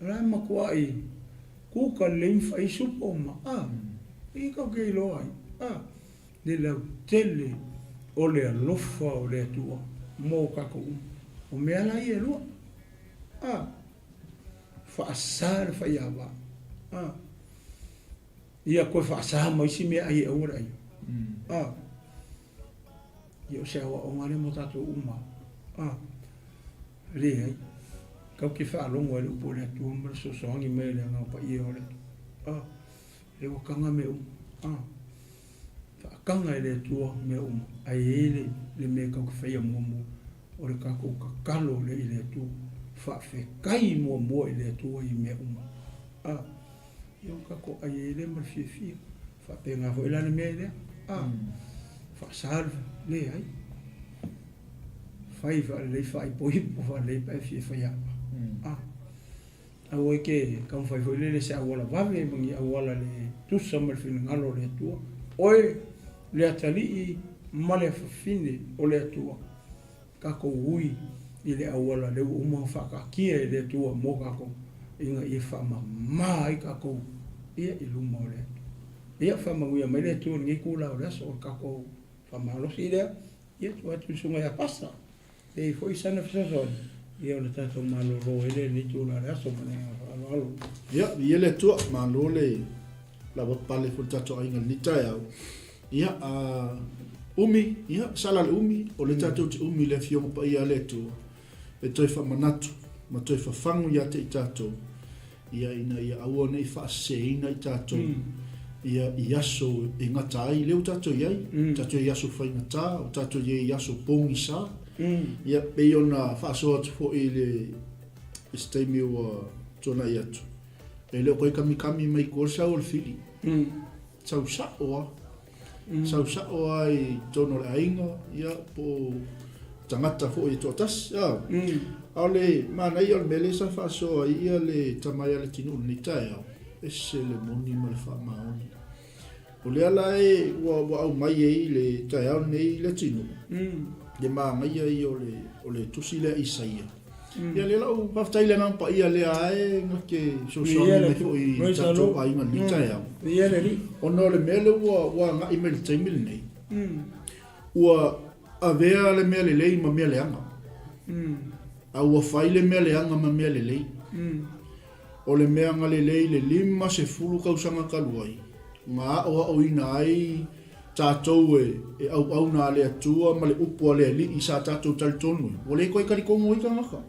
rāna makua ai, kuka leim whai supo ma, i kau kei loa ai, le lau tele o le alofa o le atua, mō kako o mea lai e lua, whaasara whai awa, ia koe whaasara mai si mea ai e ora ai, ia o se awa o ngare mo tato uma, re ai, kau ki whaalongo e lupo le atua, mara so soangi mea le ngau pa ia o le, le wakanga me whaakanga e le atua me ai ele le mea kau ki whaia mua mua, o le kako kakalo le i le atua, whawhekai mua mua i le atua i mea iau kako ai ele mara fia fia, whapenga fo ilana mea i lea, whaasarva le ai, whai wha lei whai pohipo wha lei pai fia whaiapa, au eke kam whai fo ilele se awala wave mangi awala le tusa mara fina ngalo le atua, oe le atali i male whawhine o le atua, kako hui i le awala leu uma whakakia i le atua mō kako inga i whamamā i kako ia i luma o le atua. Ia whamaguia mai le atua ngi kula o reso o kako whamalosi i lea, ia tua atu sunga ia pasa, e i fwoi sana whisasoni, ia o le tatou malolo ele ni tula reso mane alo. Ia, ia le atua malo le la wapale fo tatou ainga ni taeao. Ia umi, ia sala le umi, o le tatou te umi le fionga pa ia le atua. E toi whamanatu, ma toi whawhangu ia te i tātou. Ia ina ia aua nei whaaseina i tātou. Ia i aso e ngata ai, leo tātou iai. Tātou i aso whaingatā, o tātou i aso pongi sā. Ia pei ona whaasoa tu fo i le esteimi o tona i atu. E leo koe kami mai kore sao le whiri. Sau sa oa. Sau sa oa i tono le ainga, ia po tangata fo i totas, au le manai o le mele sa whaasoa ia le tamai ale tinu ni taeao, e se le moni ma le whaamaoni. O le ala e wa au mai e le taeao nei le tinu, le maangai ai o le tusi le isaia. Ia le lau paftai le nampa ia le ae ngake sosoani me fo i tatou ainga ni taeao. Ono le mele ua ngai me le taimile nei. Ua avea le mea le lei ma mea le anga. A ua whai le mea le anga ma mea le lei. O le mea nga le lei le 50 kausanga kaluai. Ngā o ina ai tātou e au nā le atua ma le upua le li i sa tātou talitonu. O le koe karikongo i ka ngaka.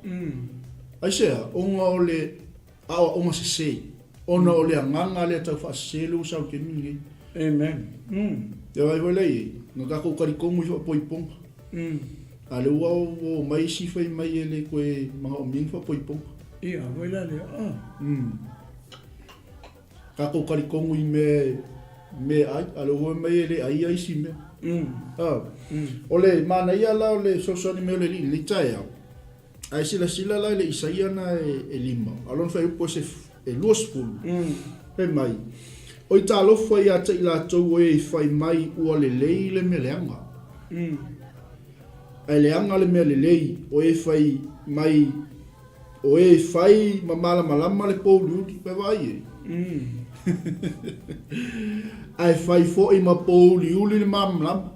Ai sea, onga o le awa onga sēsē. Ona o le anganga le atau whaasele o sau ke mingi. Amen. Te vai hoi lei, ngā kako karikongo i whapoiponga. A le ua o mai si whai mai e le koe mga o mingi whapoiponga. Ia, hoi la le, Kako karikongo i me ai, a le ua mai e le ai si mea. O le mana ia la o le sosoni mea le li taeao. Ai sila la le isaia na e 5. Alon whai upo se e 2. Pe mai. O i tā lofa i ata i la tau e whai mai ua le lei le mea leanga. Ai leanga le mea le lei o e whai mai o e whai mamala malama le pōliuti pe vai e. Ai whai fo i ma pōliuli le mamlama.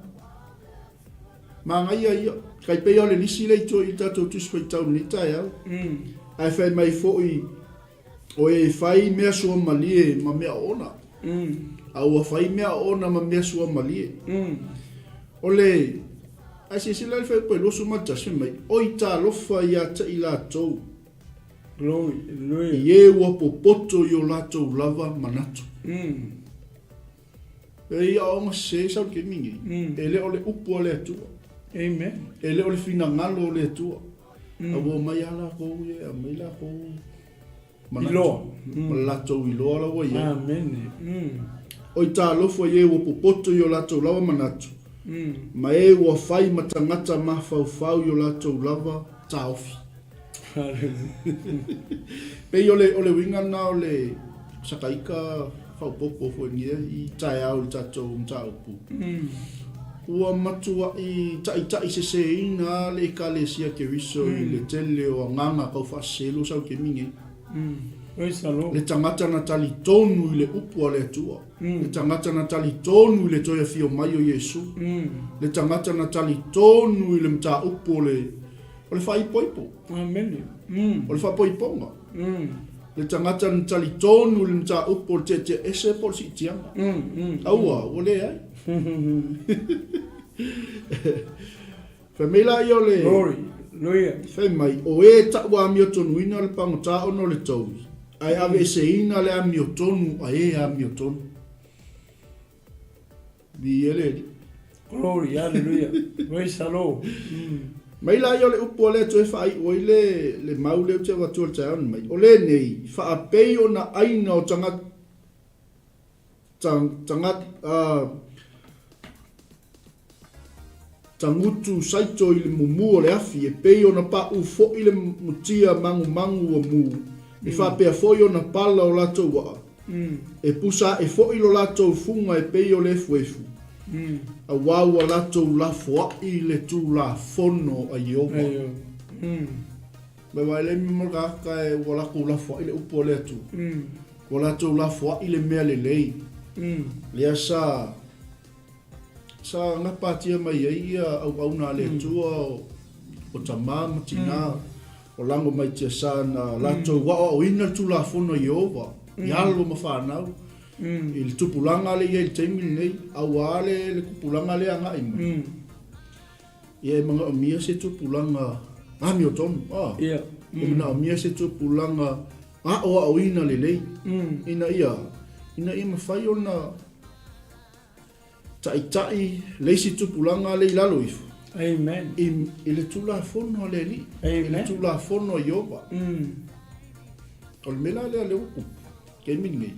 Ma ngai ia, kai pei o le nisi le i tātou tusi whai tau ni taeao. Ai whai mai fo i o e whai mea sua malie ma mea ona. A ua whai mea ona ma mea sua malie. O le, ai se sila le whai poi losu matasi mai, o i tā lofa i ata i la tau. I e ua popoto i o la tau lava manatu. E ia o ma se sau ke mingi. E le o le upu o le atua. Amen. E le o le fina ngalo o le atua. A ua mai ala kou e, a mai la kou. Iloa. Malato iloa la wa ia. Amen. O i tā lofo i e wa popoto i o lato lawa manatu. Ma e wa whai matangata ma fau i o lato lava tā ofi. Pei ole winga na ole sakaika whau popo fo ni i taeao i tatou mta upu. Ua matua i tai sēsē ina le kalesia ke riso i le tele o nganga kau whaaselo sau ke minge. Le tangata na tali tonu i le upu a le atua. Le tangata na tali tonu i le toia fio mai o Yesu. Le tangata na tali tonu i le mta upu o le whaipoipo. Amen. O le whaipoiponga. Le tangata na tali tonu i le mta upu o le te ese po si tianga. Aua, o le ai. Famila i o le... Gloria. Fai mai, o e taua mi o tonu ina le pangota ono le tau. Ai ave se ina le ami o tonu, a e ami o tonu. Bi ele. Glory, hallelujah. Praise the Lord. Mai la i o le upo le to e fai o le mau le te watu o te aon mai. O le nei, fa a pei o na aina o tangat tangutu saito i le mumu o le afi e pei o na pa u fo i le mutia mangu o mu. E wha pea fo i o na pala o lato waa. E pusa e fo i lo lato funga e pei o le fuefu. A wau a lato la foa i le tu la fono a Iowa. Me wai le mimolga ka e walako la foa i le upo le atu. Walato la foa i le mea le lei. Lea sa ngā pātia mai ia au nā le tua o tamā matina o lango mai tia sa na lato wa o ina tu la fono Iowa. I alo ma whanau. I le tupulanga le ia i teimi nei, au ale le kupulanga le anga ima. Ia e mga o mia se tupulanga, ami o tonu, Ia mana o mia se tupulanga, o ina le lei. Ina ia mawhai o na tai leisi tupulanga le lalo ifu. Amen. I le tula fono le li. I le tula fono Iowa. O le mela le upu, kei mingi.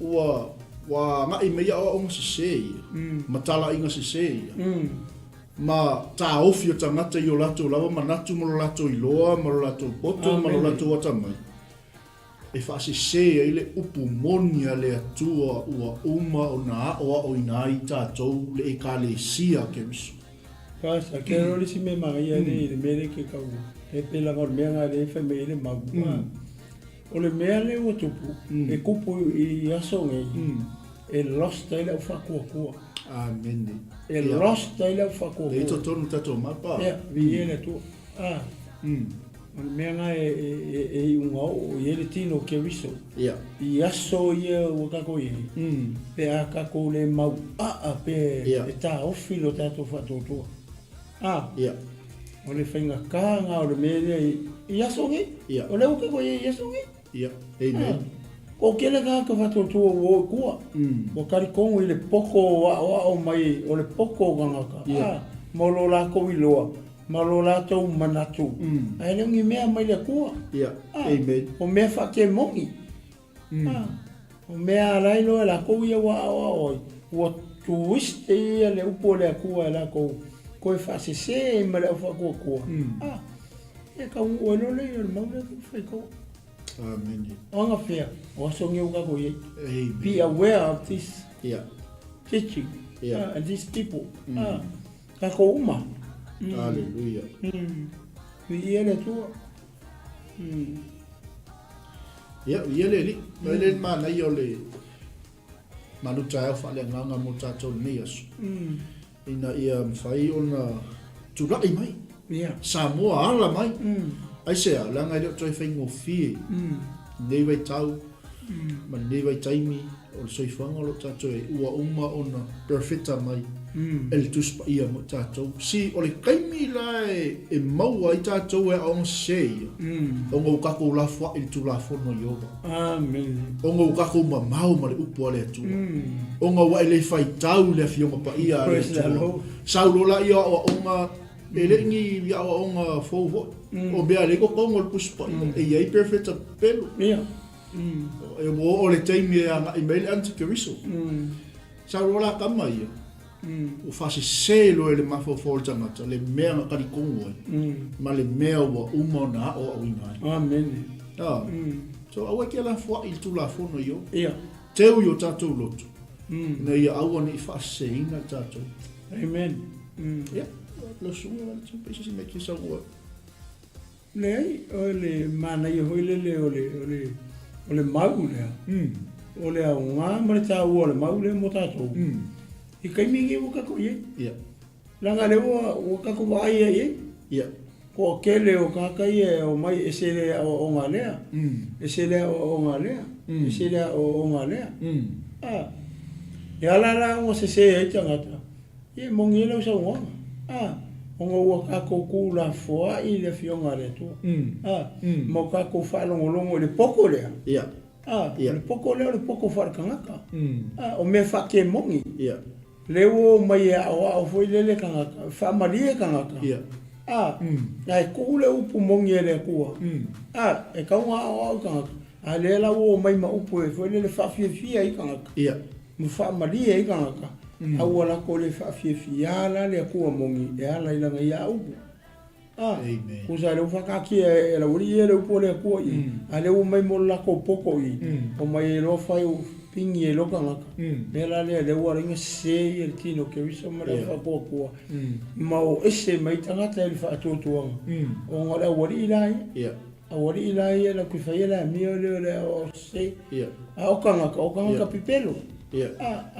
Ua ngai mea o sēsē ia. Matala inga sēsē ia. Ma tā ofi o tangata i o lato lawa manatu mo lo lato iloa, mo lo lato poto, mo lo lato watamai. E wha sēsē i le upu monia le atua ua uma o na aoa o ina i tātou le e ka le sia ke miso. Pasa, ke rori si me maia le mere ke kau. E pela ngor mea ngā le wha me le mau. O le mea le o tupu, e kupu i aso ngei, e losta i leo whakua. Amen. E losta i leo whakua. E ito tonu tato mapa. Ia, vi ele tu. O le mea ngā e i unga o i ele tino ke riso. Ia. I aso i e o kako i. Pe a kako le mau pe e tā ofi lo tato whatotoa. Ia. O le whainga kānga o le mea i aso ngi. Ia. O le uke ko i aso ngi. Ia, amen. O kele ka whatotua o kua. O karikongo i le poko o mai, o le poko o gangaka. Ma lo lako i loa, ma lo lato manatu. Ai le ngi mea mai le kua. Ia, amen. O mea whake mongi. O mea railo e lako i o o tuiste i le upo le kua e lako. Ko e whasese ma le whakua kua. E ka ua no le i le maule whaikau. Amen. Anga fea, o aso ngi uka ko ye. Amen. Be aware of this teaching and these people. Ka ko uma. Hallelujah. Vi ele tua. Ia, ele li. Ele mana i ole manu taeao faaleagaga mo tatou nei aso. Ina ia mawhai ona turai mai. Samoa ala mai. Ai se langa i leo toi whaingo fie. Nei wai tau, ma nei wai taimi, o le soifanga lo tātou e ua uma o na perfecta mai. El tuspa ia mo tātou. Si o le kaimi lai e maua i tātou e aong se ia. O ngau kako la fwa i tu la fono Iowa. Amen. O ngau kako ma mau ma le upu ale atua. O ngau wai le whai tau le fionga pa ia ale atua. Saulola ia o onga ele ngi ya Aoaoga fo o bea le ko kongo le puspa e ia perfect pelo ia e o le taimi a email anti keriso sa rola kama ia o fase selo ele mafo tangata le mea ngakari kongo ma le mea wa umona o awina amen so awa ke la fo il tu la fo no yo ia teu yo tatou lotu na ia awa ni fase ina tatou amen ia lo sunga la tu pese si me ki sa ua le ole mana yo le ole mau le ole a nga ma ta ole mau le mo tatou I kai mingi o kako ye. Ia. Langa le o kako vai ye. Ia. Ko kele o kakai e o mai esele o ngalea. Esele o ngalea. Esele o ngalea. Ya la o se e tangata. Ye mongi le sa ngo. O ngo kako ku la foa I le fionga le tu. Mo kako fa longo le poko le. Ia. Le poko le poko fa kangaka. O me fa ke mongi. Ia. Leo mai o foi lele kangaka fa maria kangaka ia ai ku le upu mongi le ku e ka o kangaka a le la o mai ma upu e foi lele fa fia I kangaka ia mu fa maria I kangaka a wala ko le fa fia la le ku mongi e ala ila ngai a upu amen ku sa le fa ka ki e la uri le upu le ku a le o mai mo la ko poko I o mai lo fa pingi e loka ngaka. Nela le wara inga se e tino ke riso mara fa pōpua. Ma o ese mai tangata e fa atotuanga. O ngara wari ilai. A wari ilai e la kuwhai la mio le o se. A oka ngaka pipelo.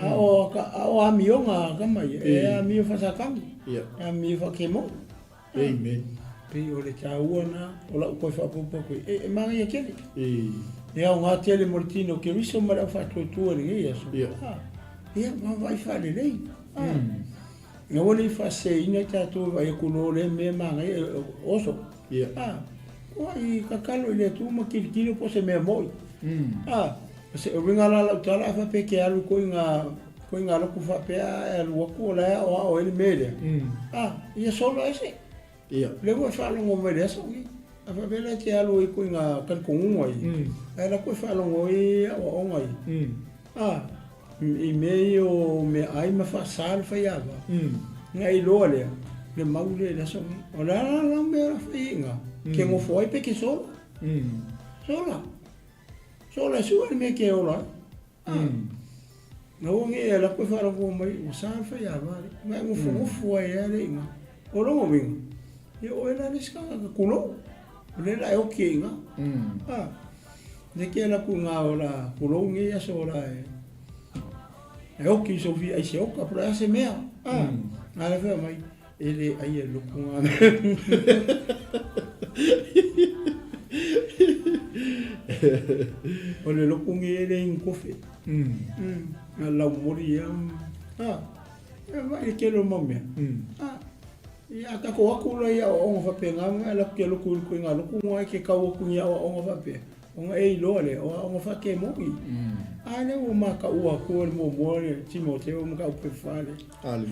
A o a mionga kamai. E a mio fasakangi. A mio fa kemo. Amen. Pe o le tāuana o la ukoi fa pōpua koe. E manga ia kele. Ia o ngā tele mortino ke riso mara whātua ni ia so. Ia ma vai whare rei. Nga wale I whase ina tātua vai kuno le me manga I oso. Kua I kakalo I le tu ma kirikino po se mea moi. Se o ringa la utala whape ke alu ko ngā loku whapea e alu waku o lea o ele mele. Ia solo ese. Le ua whalongo mele aso i. A whapela te alo I koe ngā kankongunga I. E la koe whalongo I Aoaoga I. I mei o me ai ma whasāle whaiawa. Nga I loa lea. Le mau le so mi. O la mea whai inga. Ke ngofo ai peke sola. Sola sua ni mea ke ola. Nga wonge e la koe whalongo mai. O sāle whaiawa. Nga ngofo ai e le inga. O longo winga. I o e la neska ka kulo. Le la o ke inga. Ne ke la ku nga ola kulongi ya so la e o ki so vi ai se o ka pra se mea. Ala fa mai ele ai e lo ku nga. O le lo ku ngi ele in kofe. Ala mori am. Vai ke lo mamia. Ia ka ko aku la ia o fa penga la ke lo ku nga lo ku nga ke ka o ku ia o fa pe o nga e lo le o fa ke mo I ale o ma ka o ku mo le Timoteo mo ka o pe fale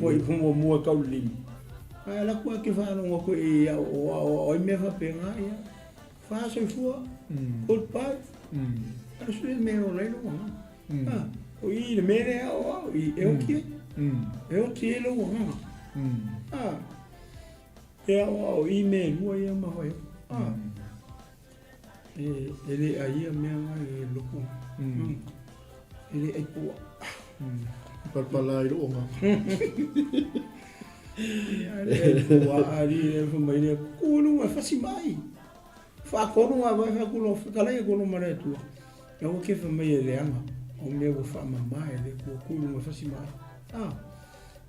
foi mo ka o lim ala ku ke fa no ko e o me fa penga ia fa so fu o pa ala su me o le no o I le me le o I e o ki lo nga e o email o ia ma vai ele aí a minha mãe louco ele é boa palpala I lo nga ele boa ali ele foi mais kulo é fácil mai fa kono vai fa kulo kala e kono mare tu eu que foi mais ele ama o meu fa mamãe ele kulo é fácil mai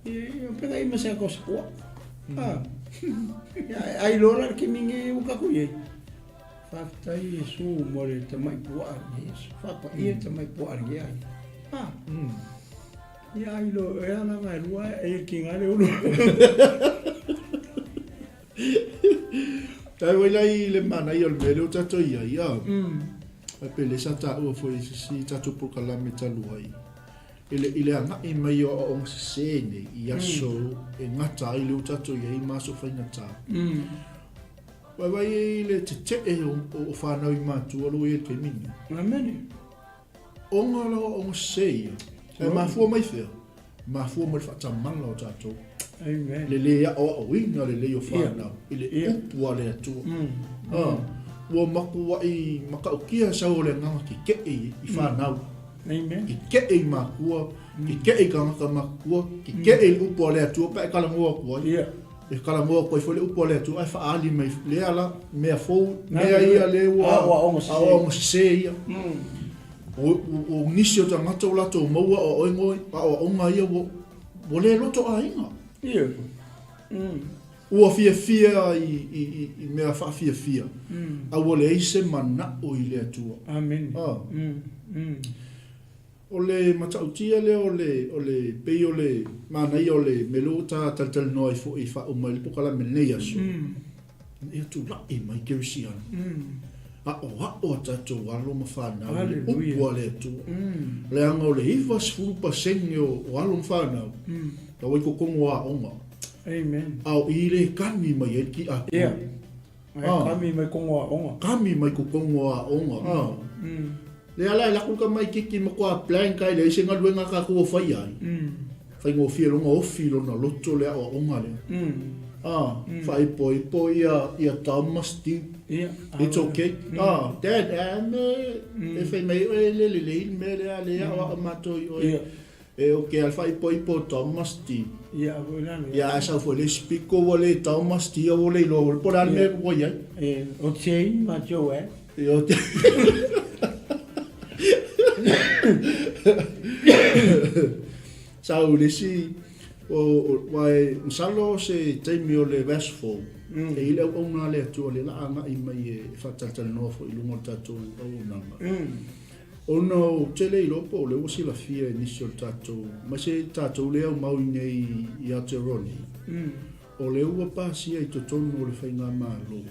e eu peguei mas é coisa boa ai lola ke mingi u ka kuye fa tai su more te mai puar yes fa pa ia te mai puar ia ia ai lo e ana mai lua e ki ngale uno tai wai I le mana I o le mele o tato ia ai pele sa ta o foi si tato por kalame talu ai Ile anga I mai o sēsē nei I aso e ngata I leo tato I maso whainga tā. Wai ile te o whanau I mātua lo e te mini. Amen. Onga lao o sēia. E mafua mai whea. Mafua mai whatamala o tato. Amen. Le ia o winga le o whanau. Ile upua le atua. Ua maku wai makaukia sau le nganga ki kei I whanau. Amen. Ki kei makua, ki kei kangaka makua, ki kei upua le atua, pa e kalangoa kua. E kalangoa kua I fo le upua le atua, ai whaali mai le ala, mea fou, mea ia le ua, awa sēsē ia. O nisi o tangata o lato o maua o oingoi, a o onga ia o le loto a inga. Ua fia I mea wha fia. A ua le eise mana o I le atua. Amen. O le matautia le o le pei o le manai o le melo ta tal noi fo I fa o mai le pokala menei aso. E tu la e mai kerisiana. A o tato walo mawhanau le upua le atua. Le anga o le hiva sfurupa senge o alo mawhanau. Ta wai kokongo a onga. Amen. Au I le kami mai e ki a Yeah. Kami mai kongo a onga. Kami mai kokongo a onga. Le ala la kuka mai kiki makua plan kai le singa luenga ka ko fai ai. Fai ngo fia longa o filo na loto le o onga le. Fai poi ia tamasti. It's okay. Dad, if I may le me le ale o mato o. Okay, al fai poi tamasti. Ya sa fo le spiko vole tamasti o le lo por al me voy ai. O tei ma jo Sau lesi o wai msalo se taimi o le vasfo e ile o na le tu le la anga I mai e fatal no fo I lungo tato o nanga ono tele I lopo le o sila fia ni so tato ma se tato le o mau nei I ateroni o le ua pasi ai to tono le fainga Malū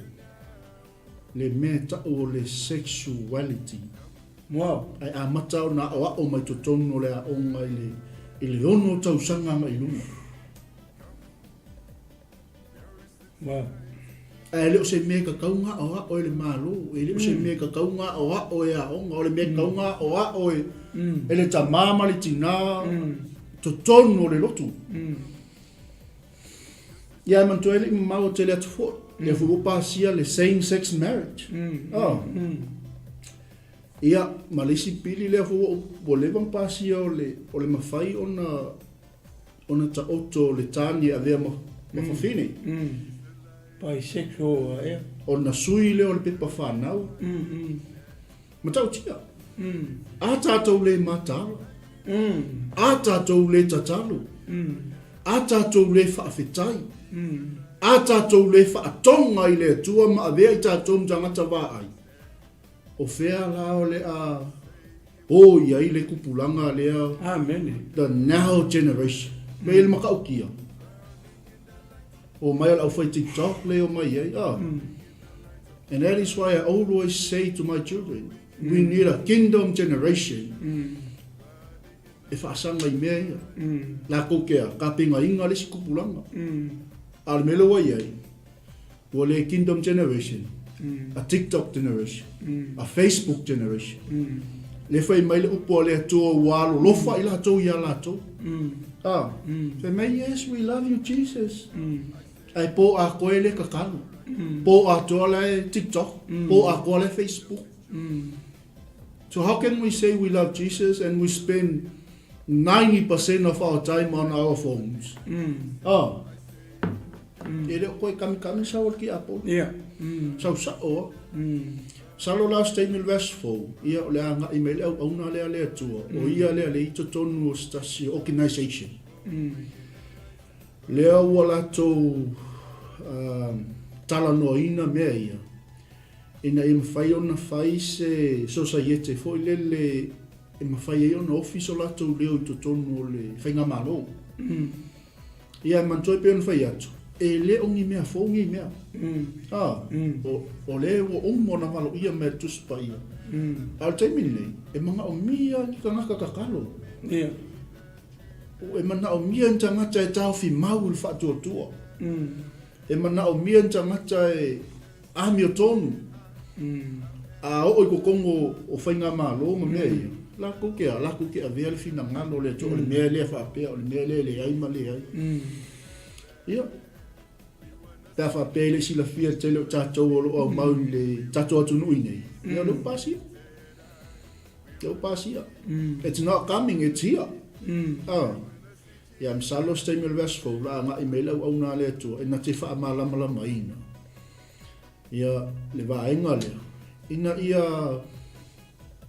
le meta o le sexuality. Wow. Ai a matau na o mai to tono le a onga ile ono tau sanga mai lunga. Wow. Ai le se me ka kaunga o le Malū, ele se me ka kaunga o e a onga o le me kaunga o e ele ta mama le tina to tono le lotu. Ya man to ele mau te le atu le fu pasia le same sex marriage. Ia malisi pili le fu o le van pasia o le mafai ona ta oto le tani a vea ma fini. Bisexual Ona sui le o le pepa whanau. Ma tau tia. A tātou le matala. A tātou le tatalu. A tātou le whaafetai. A tātou le whaatonga I le atua ma a vea I tātou mtangata wā ai. O whea la o le a o ia I le kupulanga le a Amen. the now generation. Me ele makaukia. O mai au whai TikTok le o mai ai. And that is why I always say to my children, we need a kingdom generation. E whaasanga I mea ia. La kokea, ka pinga inga le si kupulanga. Al melo wai ai. O le kingdom generation. A TikTok generation. A Facebook generation. Le whai mai le upo le atua walo, lofa I la tau ia la tau. Whai mai, yes, we love you, Jesus. Ai po a koe le kakalu. Po a toa le TikTok. Po a koe le Facebook. So how can we say we love Jesus and we spend 90% of our time on our phones? E leo koe kami sao ki apo. Sao sao. Salo la statement verse 4. Ia o le anga I mele au na le atua. O ia le I tonu o stasi organization. Lea ua latou talanoina mea ia. Ina I mawhai ona whai se sosaiete fo I lele e mawhai ona office o latou leo I totonu o le whainga Malū. Ia mantoi pe ona whai atu. E le ongi mea fongi mea. O le o omo na malo ia mea tuspa ia. Al taimi nei, e manga o mia ni ka ngaka kakalo. e mana o mia tangata e tau fi mau le whatuatua. E mana o mia tangata e ami o tonu. A o i ko kongo o whainga Malū ma mea ia. Lako ke a vea le fina ngalo le to o le mea lea whapea, o le mea le aima le ai. Ia. Pea whapea le sila fia tele o tātou o lo au mau le tātou atu nui nei. Ia lo pasia. It's not coming, it's here. Ia msalo stay me le vesfo la nga email au na le to ina te wha malama la maina. Ia le vaenga le. Ina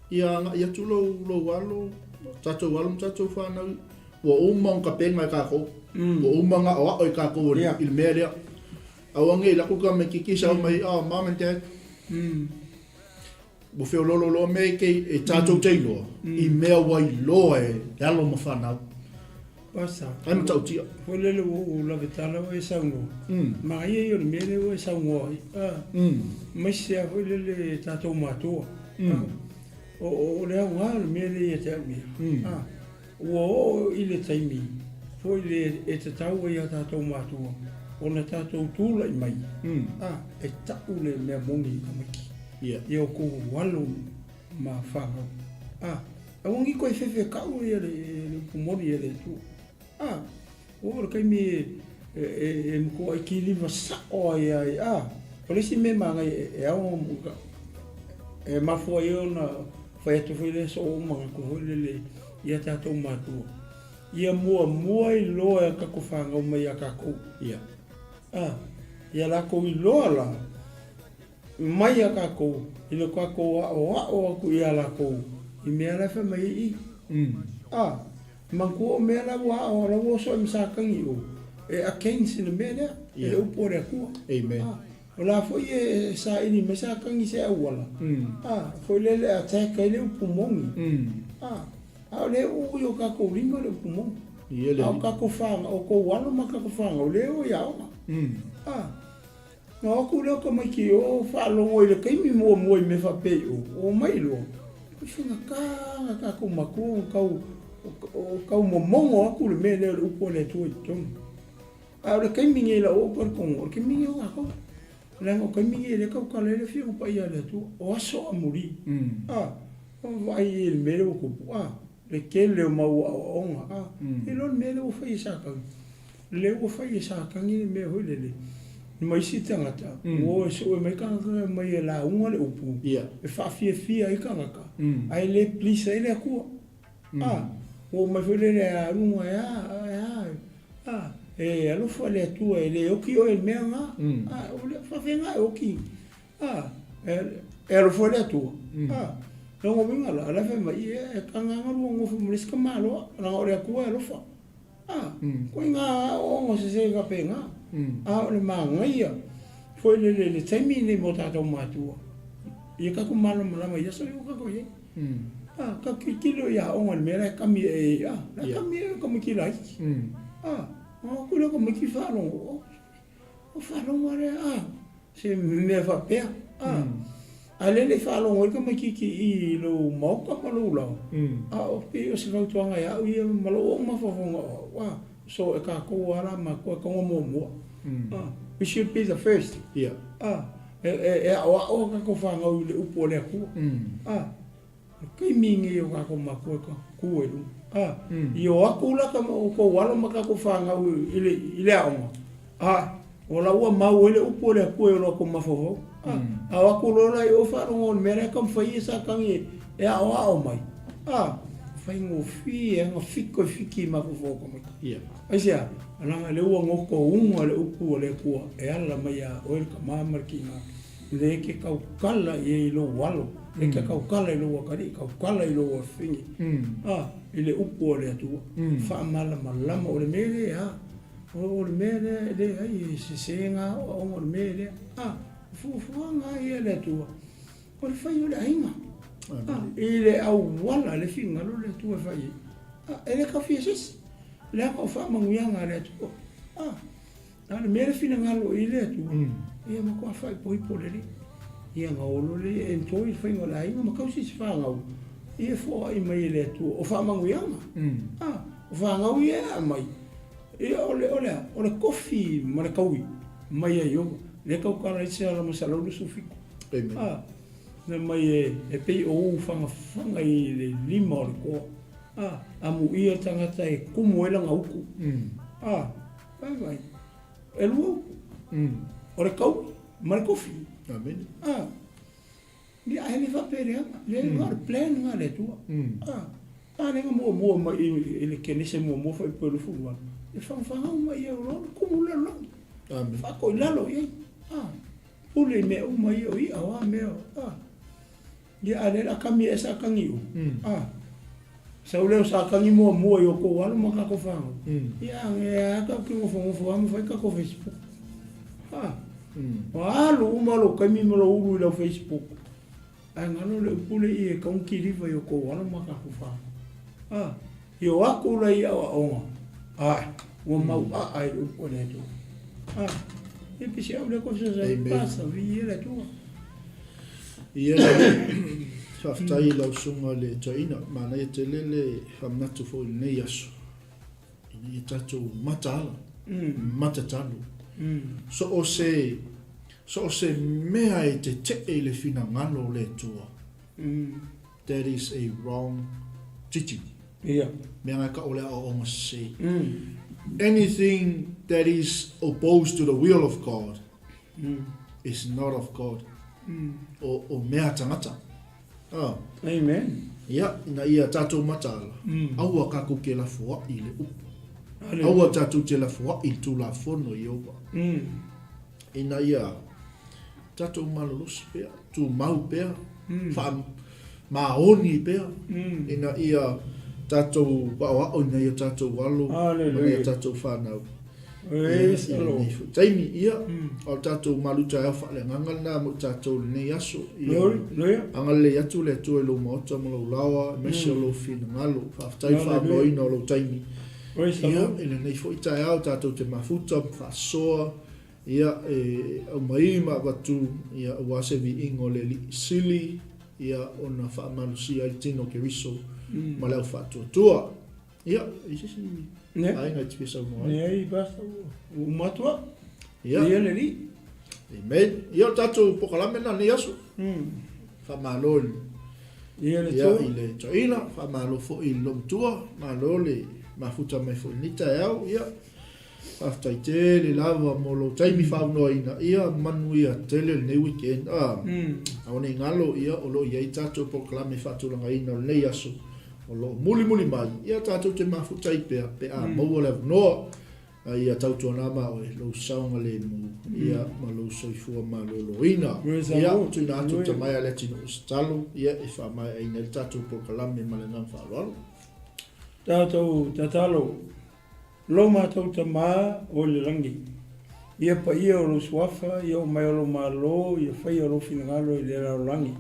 ia tu lo walo tātou whanau wa umang ka penga ka ko wa umanga o ka ko il mea awange la ko ka me kikisa mai mom and dad bo fe lo me ke e tātou teilo I mea wai lo e alo ma whanau pasa ai tau tia fo le o la vetala o sango ma ia o me le o sango ma sia fo le tātou matua o le wa me le te mi o ile taimi fo le e te tau ia tātou matua o na tātou tūla I mai e tau le mea mongi kamaki ia o ko walo ma whanau awangi koe whewhe kau ia le pumoni ia le tu o le kaimi e mko ai ki liwa sao ai o le si me manga e au e mafua i ona whai atu whai so o mga ko le ia tātou matua ia mua I loa e kako whangau mai a kako ia lako I loa la mai a kako I le kako o aku ia lako I mea la wha mai Manku o mea la wa la wo so msakangi o e a kensi na mea lea e upo rea kua amen o la fo e sa ini msakangi se awala fo lele a teka ile upo mongi a le u yo kako ringo le upo mongi a kako whanga o ko walo ma kako whanga o le o iao na aku leo ka mai ki o whalongo I le kaimi mua I me whapei o mai lo whinga kako maku o kau momongo aku le mea leo le upo le tua I tonu a le kaimi la o par kongo o kaimi o ako lenga o kaimi le kau kalele whio pa ia le tua o aso amuri o vai le mele o kupu le kele o mau o onga e lo mele o whai sakangi le o whai sakangi le mea hoi lele mai si tangata o so e mai kanga mai la unga le upu e whawhia I kangaka ai le plisa I le akua o mai whele le a runga e alofa le atua e le oki o e mea ngā o le whawhia ngā e oki e alofa le atua Rongo winga la ala fe mai e kanga ngaru ngofu mriska malo na o le akua e alofa ko inga o ngo se ka penga o le mangaia foi le taimi le motata matua e ka ko malo malama ia so le ka ko ye ka kilo ya o ngal mera kami e la kami ko mi kilai o ko le ko mi ki falo o falo mare se me va pe ale le falo ngol ka mai ki I lo mau ka Malū la o pe o se va tuanga ya ia malo o ma fa wa so e ka ko ara ma ko ko mo we should be the first e o ka ko fa ngau le upo le ku kai mingi o ka ko ma ko ku e lu io aku la ka ko walo ma ka ko fa ngau ile a o la wa ma o le upo le ku e lo ko ma fo a wa ku lo la o fa ngol mere kam fa isa kan e o mai fai ngo fi ngo fiko fiki ma fo ko mai ai sia ana le wa ngo ko unga le upu le ku e ala mai a o ka mamar ki na le ke ka kala e lo walo le ke ka kala e lo wa kari ka kala e lo wa fingi ile upu le tu fa mala malama o le mele o le mele le ai se senga o le mele fu nga ia le tu o le fai o le ainga ile au wala le finga lo le tu fai ele ka fiesis le ka fa manguanga le tu le mele fina ngalo ile tu ia ma ko fai poi poleli ia ngolo le entoi fai ngola ainga ma ka si fa ngau ia fo ai mai le tu o fa manguanga Whangau ia mai. Ia ole kofi mara kaui. Mai ai o. Le kau kara i sea la masalau le sufiku. Amen. Na mai e pei o whanga i le lima o le koa. Amu ia tangata e kumu e langa uku. Pai mai. E lua uku. O le kau, mara kofi. Amen. Ni a hele whapere anga. Le ngā le plan ngā le tua. Nenga mua mai i le kenese mua whai pēru furuan. E whangwhangau mai e o lona, kumu le lona. Amen. Whako i lalo i. Pule me o mai o i awa me o. Ia a le la kami e sa kangi o. Sau leo sa kangi mua i o ko walo ma kako whangau. Ia nge a kau ki ngofo amu whai kako Facebook. Alo umalo kami malo uru i lau Facebook. Ngano le pule i e kaunki riva i o ko walo ma kako whangau. I o aku la i Aoaoga. Ua mau ai upo le tu. E pisi au le kosa sa pasa vi e le tu. Ia le whaftai lau sunga le taina, mana e te lele hamnatu fo i nei aso. I tatu mataala, matatalu. So o se mea e te te le fina ngalo le tua. That is a wrong teaching. Yeah. Mea ka ole Aoaoga se. Anything that is opposed to the will of God is not of God. O mea tangata. Amen. Ia, ina ia tātou matala. Aua kako ke la fua i le upu. Aua tātou te la fua i tu la fono i owa. Ina ia tātou malolosi pea, tu mau pea, maoni pea. Ina ia tātou wao ina ia tātou walo, ia tātou whanau. Taimi ia, o tātou Malū taeao faaleagaga na mo tātou lenei aso. Anga le atu le atu e lo maota mo lo lawa, mese o lo finagalo, whaafetai whaamloina o lo taimi. Ia, e lenei foʻi taeao tātou te mafuta, whaasoa, ia au mai ma watu, ia ua se viiga o le liʻisili, ia ona whaamalusia i tino keriso, ma le au whaatuatua. Ia, isisi ainga i tipesa unoa. Nei, basta umatua. Ia. Ia le li. Amen. Ia tātou pokalame na ni aso. Whamalo Ia le ia i le toina, whamalo fo i lomtua, malo le mafuta mai fo i ni taeao, ia. Aftai te le lava mo lo taimi whaunoa ina, ia manu ia tele le nei weekend. Aone ngalo ia o lo ia i tātou pokalame whatulanga ina o nei aso. O lo muli mai, ia tātou te mafuta i pea, pea maua le noa, ia tautua nama o e lo saunga le mu, ia ma lo soifua ma lo loina, ia tuina atu ta mai ale tino ustalo, ia e wha mai aina le tātou pokalame ma le ngang whaaloalo. Tātou tatalo, lo mātou ta mā o le rangi. Ia pa ia o lo suafa, ia o mai o lo malo, ia whai o lo finagalo i le rao rangi.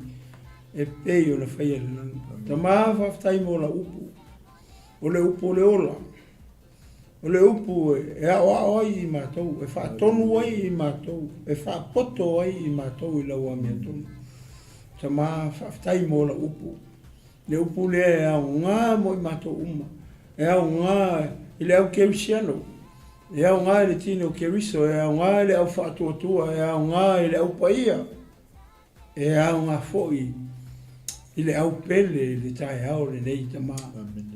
E pei o le whai le rangi. Ta mā whaftai mo la upu. O le upu o le ola. O le upu e aoao ai i mātou. E whaatonu ai i mātou. E whaapoto ai i mātou i lau amia tonu. Ta mā whaftai mo la upu. Le upu le e au ngā mo i mātou uma. E au ngā i le au keusiano. E au ngā i le tino keriso. E au ngā i le au whaatuatua. E au ngā i le au paia. E au ngā foi. I le au pele le taeao le nei tama.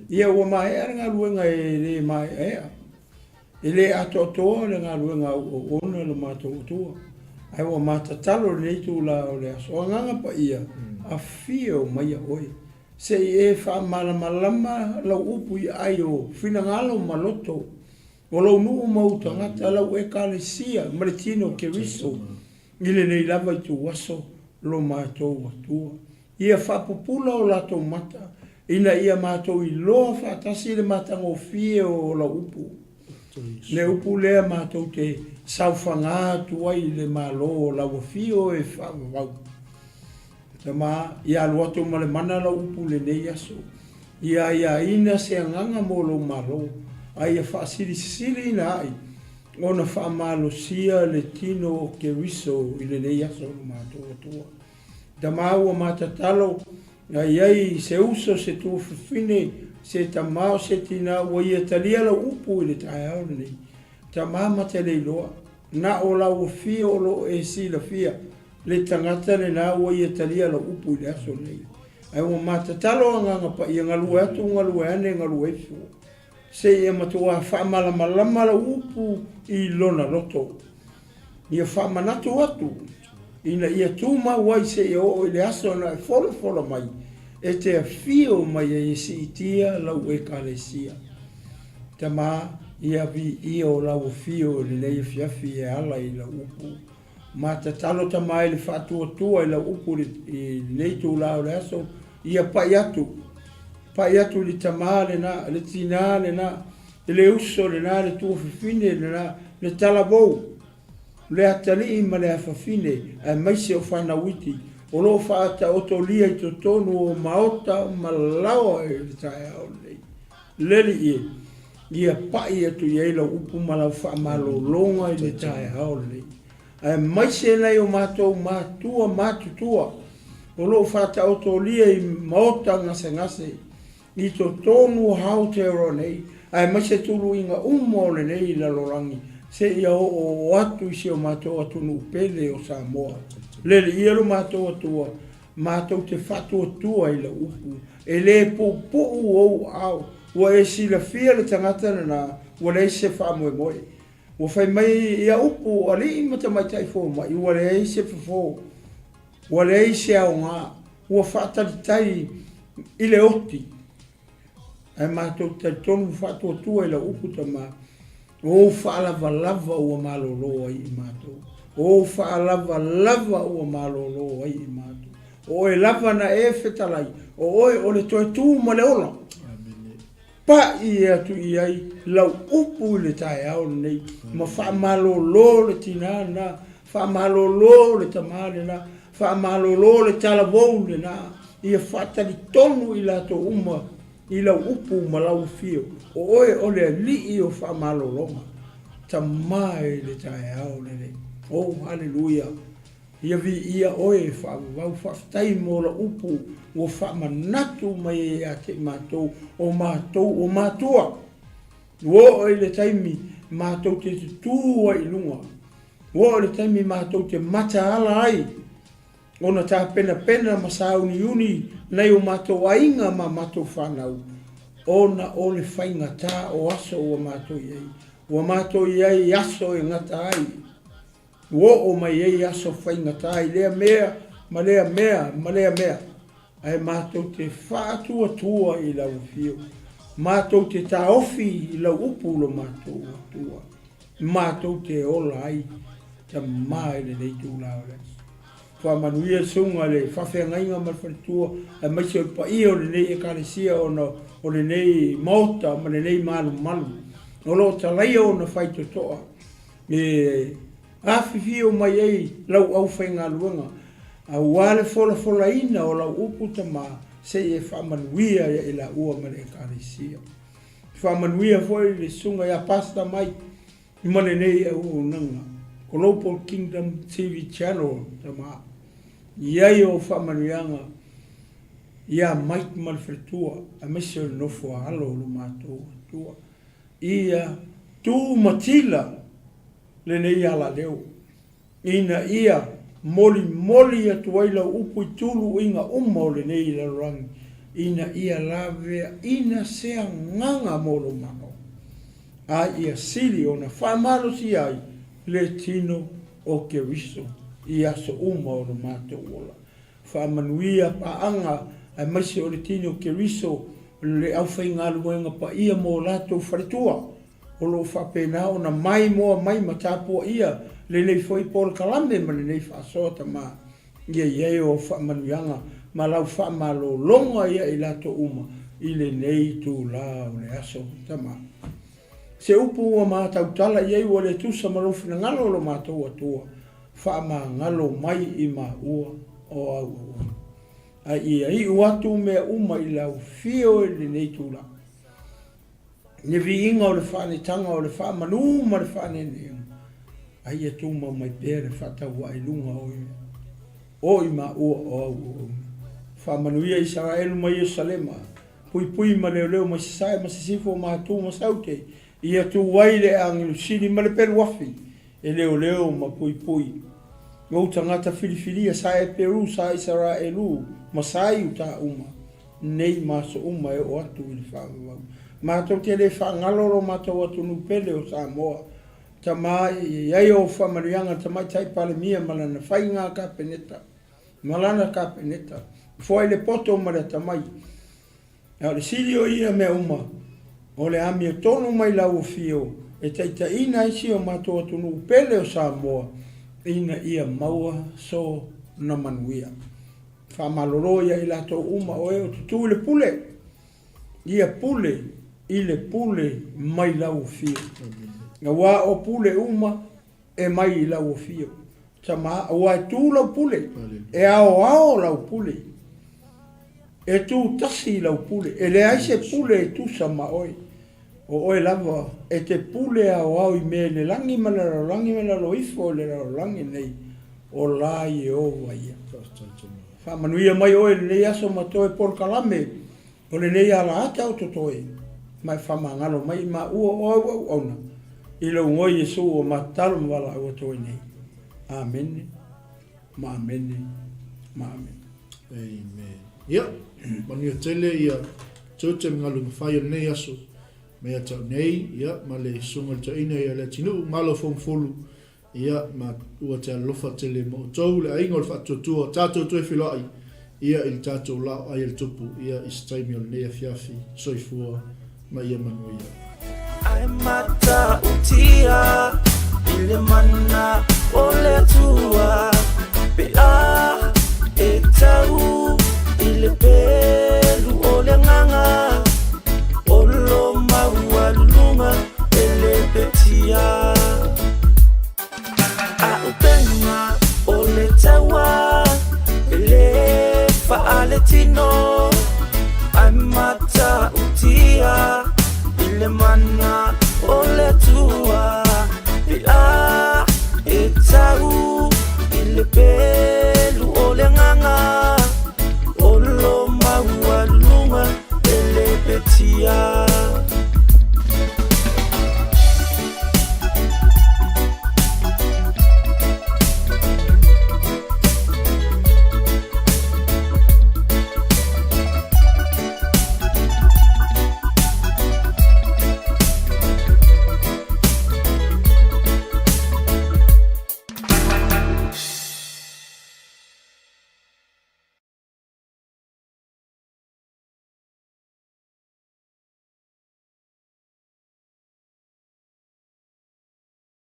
Ia ua mai ea ngā ruenga e le mai ea. E le atoatoa le ngā ruenga o ona le mātou otua. Ai ua mātatalo le nei tū la o le aso. O nganga pa ia, a fio mai a oi. Se e wha malamalama lau upu i ai o whina ngalo maloto. O lau nuu mautangata lau e ka le sia, maritino ke riso. Ile nei lava i tu waso lo mātou atua. Ia whapupula o lato mata, ina ia mātou i loa whaatasi le matango fie o la upu. Le upu lea mātou te sauwhanga tuai le malo o la wafio e whawau. Ta mā, ia aluato ma le mana la upu le nei aso. Ia ina se anganga mo lo malo, a ia whaasiri na ai. Ona whaamalo sia le tino o ke riso i le nei aso lo mātou atua. Ta maua matatalo, ai se uso se tu fine se tamā o se tina ua ia talia lau upu i le taeao lenei. Tamā ma te leiloa. Na o lau fia o lo e silafia. Le tangata le na ua ia talia lau upu i le aso lenei. Ai ua matatalo anganga pa ia ngalue atu ngalue ane ngalue ifu. Se ia matua whaamalamalama lau upu i lona loto. Ia whaamanatu atu. Ina ia tūma wai se ia o i le aso na e fola mai. E te fio mai e si itia lau e kalesia. Tamā ia vi ia o lau fio le nei fiafi e ala i lau upu. Ma te talo tamā i le whaatua i lau upu i nei tū lau le aso. Ia pai atu. Pai atu li tamā le na, le tina le na, le uso le na, le tua fifine le na, le talabou. Le atali ma le afafine, e maise o whanawiti. O lo whaata oto lia i to tonu o maota malawa e le taeao nei. Leli ie, ia pai atu i eila upu malau whaamalo longa i le taeao nei. E maise nei o mātou mātua mātutua. O lo whaata oto lia i maota ngase. I to tonu hau te ro nei. E maise tulu inga umo le nei la lorangi. Se ia o atu i se o mātou atunu pele o Samoa. Lele ia lo mātou atua, mātou te whatu atua i la upu. E le po ou au, ua e sila fia le tangata na, ua le se whamoe moe. Ua whai mai ia upu, a le imata mai tai fō mai, ua le se fafo, ua le se au ngā, ua whaatari tai i le oti. E mātou te tonu whatu atua i la upu tamā. O whaalava ua malolo ai i mātou. O whaalava ua malolo ai i mātou. O e lava na e whetalai. O le toe tū ma le ola. Pa i atu i ai lau upu le taeao nei. Ma whaamalolo le tina na. Whaamalolo le tamale na. Whaamalolo le talavou le na. Ia whaatari tonu i lato uma. I lau upu ma lau fio. O le li o whaamalolonga. Ta mai le taeao le nei. Oh, hallelujah. Ia vi ia oe whaamau whaftai mo la upu. O whaamanatu mai e a te mātou. O mātua. O le taimi mātou te tūa i lunga. O le taimi mātou te mata ala ai. Ona tā pena masau ni uni. Nei o mātou ainga ma mātou whanau. Ona o le whainga tā o aso o mātou iei. O mātou iei aso e ngata ai. O mai iei aso whainga tā i lea mea, ma lea mea. Ai mātou te whaatua tua i lau fio. Mātou te taofi i lau upu lo mātou atua. Mātou te ola ai. Ta mai le nei tū lau le. Whamanuia sunga le whawhengainga malwharitua. E maise o pa ia o le nei e karesia o le nei maota ma le nei malu. O lo talaia o na whaito toa. E awhiwhi o mai ei lau au whainga luanga. A wale fola ina o lau upu tama se e whamanuia e la ua ma le e karesia. Whamanuia foi le sunga ia pasta mai i mane nei e o nanga. Global Kingdom TV channel tama. Iai o whamanuianga. Ia Mike Malfretua. A mesio nofo alo lo mātou atua. Ia tū matila le nei ala leo. Ina ia moli atuaila upu i tulu inga o le nei la rangi. Ina ia lavea ina sea nganga molo mano. A ia sili o na whamalo si ai. Le tino o ke wiso i aso o lo mātou ola. Whamanuia paanga ai maise o le tino o ke wiso le au whainga luenga pa ia mo lato wharitua. O lo whapena o na mai matapua ia le nei foi pol kalame ma le nei whaasota ma ia o whamanuianga ma lau whamalo longa ia i lato uma i le nei tu la o le aso tama. Se upu o mātau tala iei o le tusa marofina ngalo lo mātou atua. Whaama ngalo mai i mā ua o au. A ia i uatu mea uma i lau fio i le nei tūla. Ne vi inga o le whane tanga o le whaamanu ma le whane nea. A ia tūma mai pere whatau ai lunga o i. O i mā ua o au. Whaamanuia Israelu mai Jerusalema. pui ma leo ma sai ma sifo ma tu ma saute ia tu waile ang sini ma le peru wafi e leo ma pui ngau tangata filifilia sai Peru sai Israelu ma sai uta uma nei ma so uma e o atu i fa ma to te le fa ngaloro ma to atu nu pele o Samoa tamai ia o fa marianga tamai tai pale mia malana fainga ka peneta malana ka peneta foi le poto ma le tamai e le silio ia me uma o le ami o tonu mai la o fio e taita ina isi o ma to atu nu pele o Samoa ina ia maua so na manuia fa maloro ia ila to uma o e tu le pule ia pule ile pule mai la o fio nga wa o pule uma e mai la o fio tama wa tu la pule e ao la pule e tu tasi la pule e le ai se pule tu sama oi o lava e te pule ao I me le langi mala lo ifo le langi nei o la Ieova ia fa manuia mai o le aso mato e por kalame o le nei ala ata o totoe mai fa mangalo mai ma o ona I lo ngoi Yesu o matalo wala o toi nei amen ma amen amen ia manuia tele ia tote ngalu mafai nei aso mea tau nei, ia, ma le sunga ta ina ia le tinu, malo fongfolu, ia, ma ua te alofa te le mo tau, le aingo le whatuatua, tātou tue whilai, ia il tātou lao ai el tupu, ia istaimi o nea fiafi, soifua, ma ia manuia. Ai mata utia, ile mana o le atua, pe a, e tau, ile pelu o le nganga, Olo maualunga ele petia A upenga ole tawa ele faaletino Ai mata utia ile mana